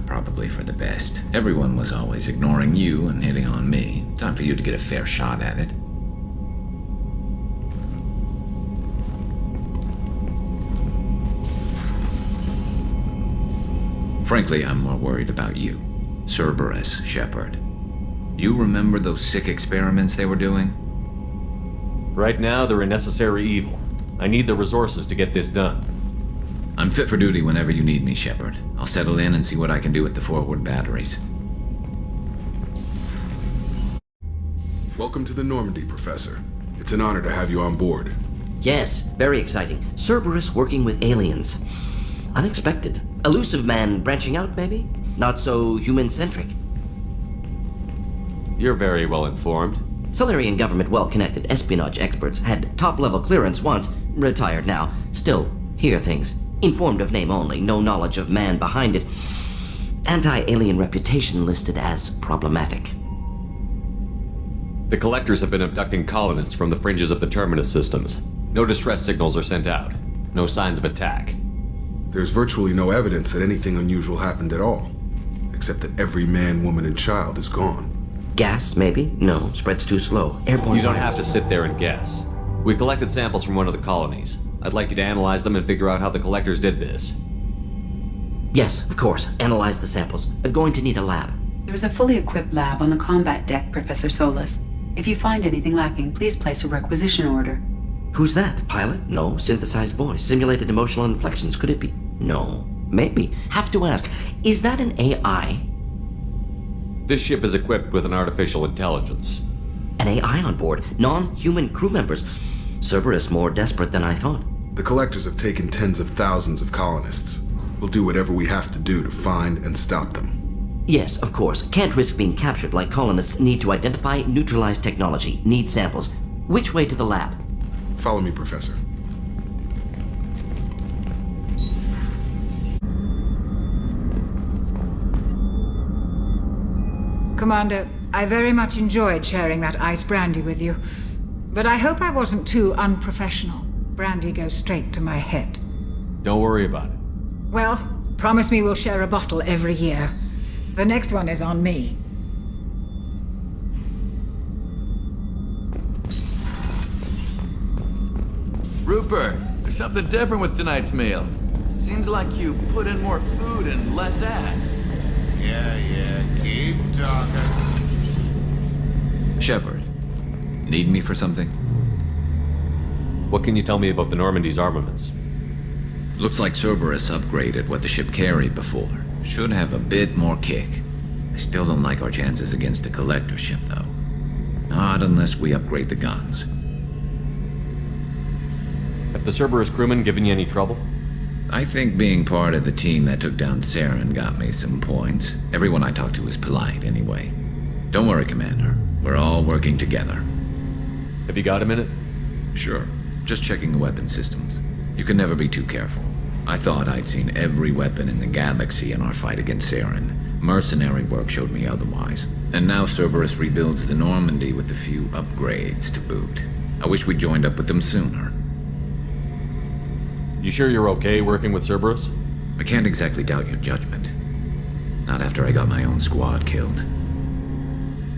Probably for the best. Everyone was always ignoring you and hitting on me. Time for you to get a fair shot at it. Frankly, I'm more worried about you. Cerberus, Shepard. You remember those sick experiments they were doing? Right now, they're a necessary evil. I need the resources to get this done. I'm fit for duty whenever you need me, Shepard. I'll settle in and see what I can do with the forward batteries. Welcome to the Normandy, Professor. It's an honor to have you on board. Yes, very exciting. Cerberus working with aliens. Unexpected. Elusive man branching out, maybe? Not so human-centric. You're very well informed. Solarian government well-connected espionage experts had top-level clearance once, retired now. Still, hear things. Informed of name only, no knowledge of man behind it. Anti-alien reputation listed as problematic. The Collectors have been abducting colonists from the fringes of the Terminus systems. No distress signals are sent out. No signs of attack. There's virtually no evidence that anything unusual happened at all, except that every man, woman, and child is gone. Gas, maybe? No, spreads too slow. Airborne. You don't have to sit there and guess. We collected samples from one of the colonies. I'd like you to analyze them and figure out how the Collectors did this. Yes, of course. Analyze the samples. Going to need a lab. There's a fully equipped lab on the combat deck, Professor Solis. If you find anything lacking, please place a requisition order. Who's that? Pilot? No. Synthesized voice. Simulated emotional inflections. Could it be? No. Maybe. Have to ask. Is that an AI? This ship is equipped with an artificial intelligence. An AI on board? Non-human crew members? Cerberus more desperate than I thought. The Collectors have taken tens of thousands of colonists. We'll do whatever we have to do to find and stop them. Yes, of course. Can't risk being captured like colonists need to identify, neutralize technology, need samples. Which way to the lab? Follow me, Professor. Commander, I very much enjoyed sharing that ice brandy with you. But I hope I wasn't too unprofessional. Brandy goes straight to my head. Don't worry about it. Well, promise me we'll share a bottle every year. The next one is on me. Rupert, there's something different with tonight's meal. Seems like you put in more food and less ass. Yeah, keep talking. Shepard, need me for something? What can you tell me about the Normandy's armaments? Looks like Cerberus upgraded what the ship carried before. Should have a bit more kick. I still don't like our chances against a Collector ship, though. Not unless we upgrade the guns. Have the Cerberus crewmen given you any trouble? I think being part of the team that took down Saren got me some points. Everyone I talked to was polite, anyway. Don't worry, Commander. We're all working together. Have you got a minute? Sure. Just checking the weapon systems. You can never be too careful. I thought I'd seen every weapon in the galaxy in our fight against Saren. Mercenary work showed me otherwise. And now Cerberus rebuilds the Normandy with a few upgrades to boot. I wish we'd joined up with them sooner. You sure you're okay working with Cerberus? I can't exactly doubt your judgment. Not after I got my own squad killed.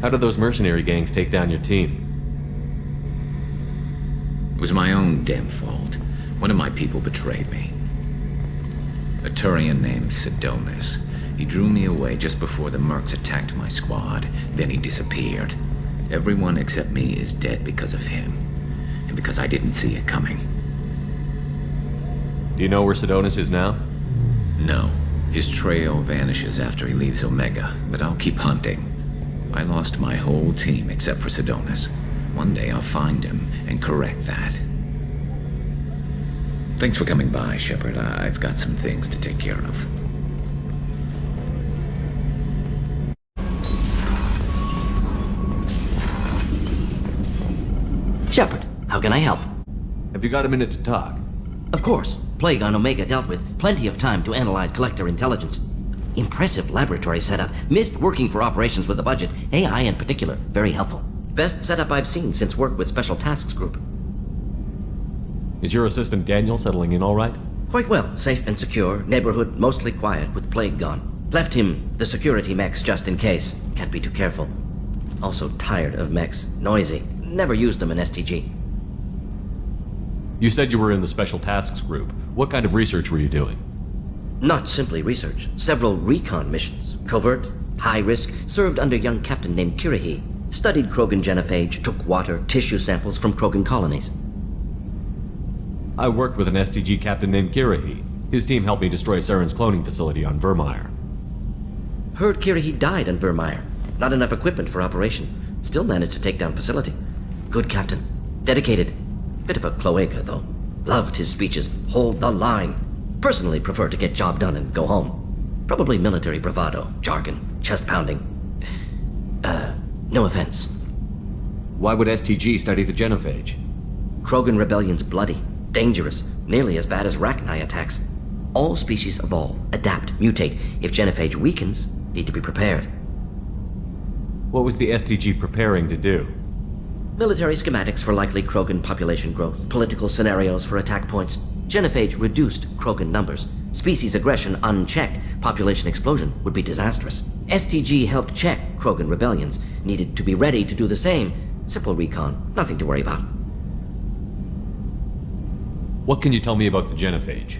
How did those mercenary gangs take down your team? It was my own damn fault. One of my people betrayed me. A Turian named Sidonis. He drew me away just before the mercs attacked my squad. Then he disappeared. Everyone except me is dead because of him. And because I didn't see it coming. Do you know where Sidonis is now? No. His trail vanishes after he leaves Omega, but I'll keep hunting. I lost my whole team except for Sidonis. One day I'll find him and correct that. Thanks for coming by, Shepard. I've got some things to take care of. Shepard, how can I help? Have you got a minute to talk? Of course. Plague on Omega dealt with. Plenty of time to analyze Collector intelligence. Impressive laboratory setup. Missed working for operations with a budget. AI in particular. Very helpful. Best setup I've seen since work with Special Tasks Group. Is your assistant Daniel settling in all right? Quite well. Safe and secure. Neighborhood mostly quiet with Plague gone. Left him the security mechs just in case. Can't be too careful. Also tired of mechs. Noisy. Never used them in STG. You said you were in the Special Tasks Group. What kind of research were you doing? Not simply research. Several recon missions. Covert, high risk, served under a young captain named Kirahi. Studied Krogan genophage, took water, tissue samples from Krogan colonies. I worked with an STG captain named Kirahi. His team helped me destroy Saren's cloning facility on Vermeer. Heard Kirahi died on Vermeer. Not enough equipment for operation. Still managed to take down facility. Good captain. Dedicated. Bit of a cloaca, though. Loved his speeches. Hold the line. Personally prefer to get job done and go home. Probably military bravado, jargon, chest pounding. No offense. Why would STG study the genophage? Krogan rebellion's bloody, dangerous, nearly as bad as Rachni attacks. All species evolve, adapt, mutate. If genophage weakens, need to be prepared. What was the STG preparing to do? Military schematics for likely Krogan population growth, political scenarios for attack points. Genophage reduced Krogan numbers. Species aggression unchecked, population explosion would be disastrous. STG helped check Krogan rebellions. Needed to be ready to do the same. Simple recon, nothing to worry about. What can you tell me about the genophage?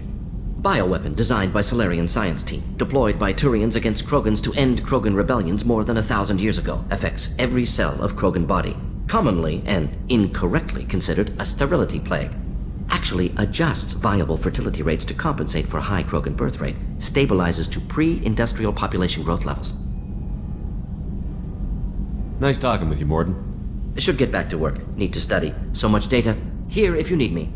Bioweapon designed by Solarian science team, deployed by Turians against Krogans to end Krogan rebellions more than 1,000 years ago. Affects every cell of Krogan body. Commonly and incorrectly considered a sterility plague. Actually adjusts viable fertility rates to compensate for a high Krogan birth rate. Stabilizes to pre-industrial population growth levels. Nice talking with you, Morden. Should get back to work. Need to study. So much data. Here if you need me.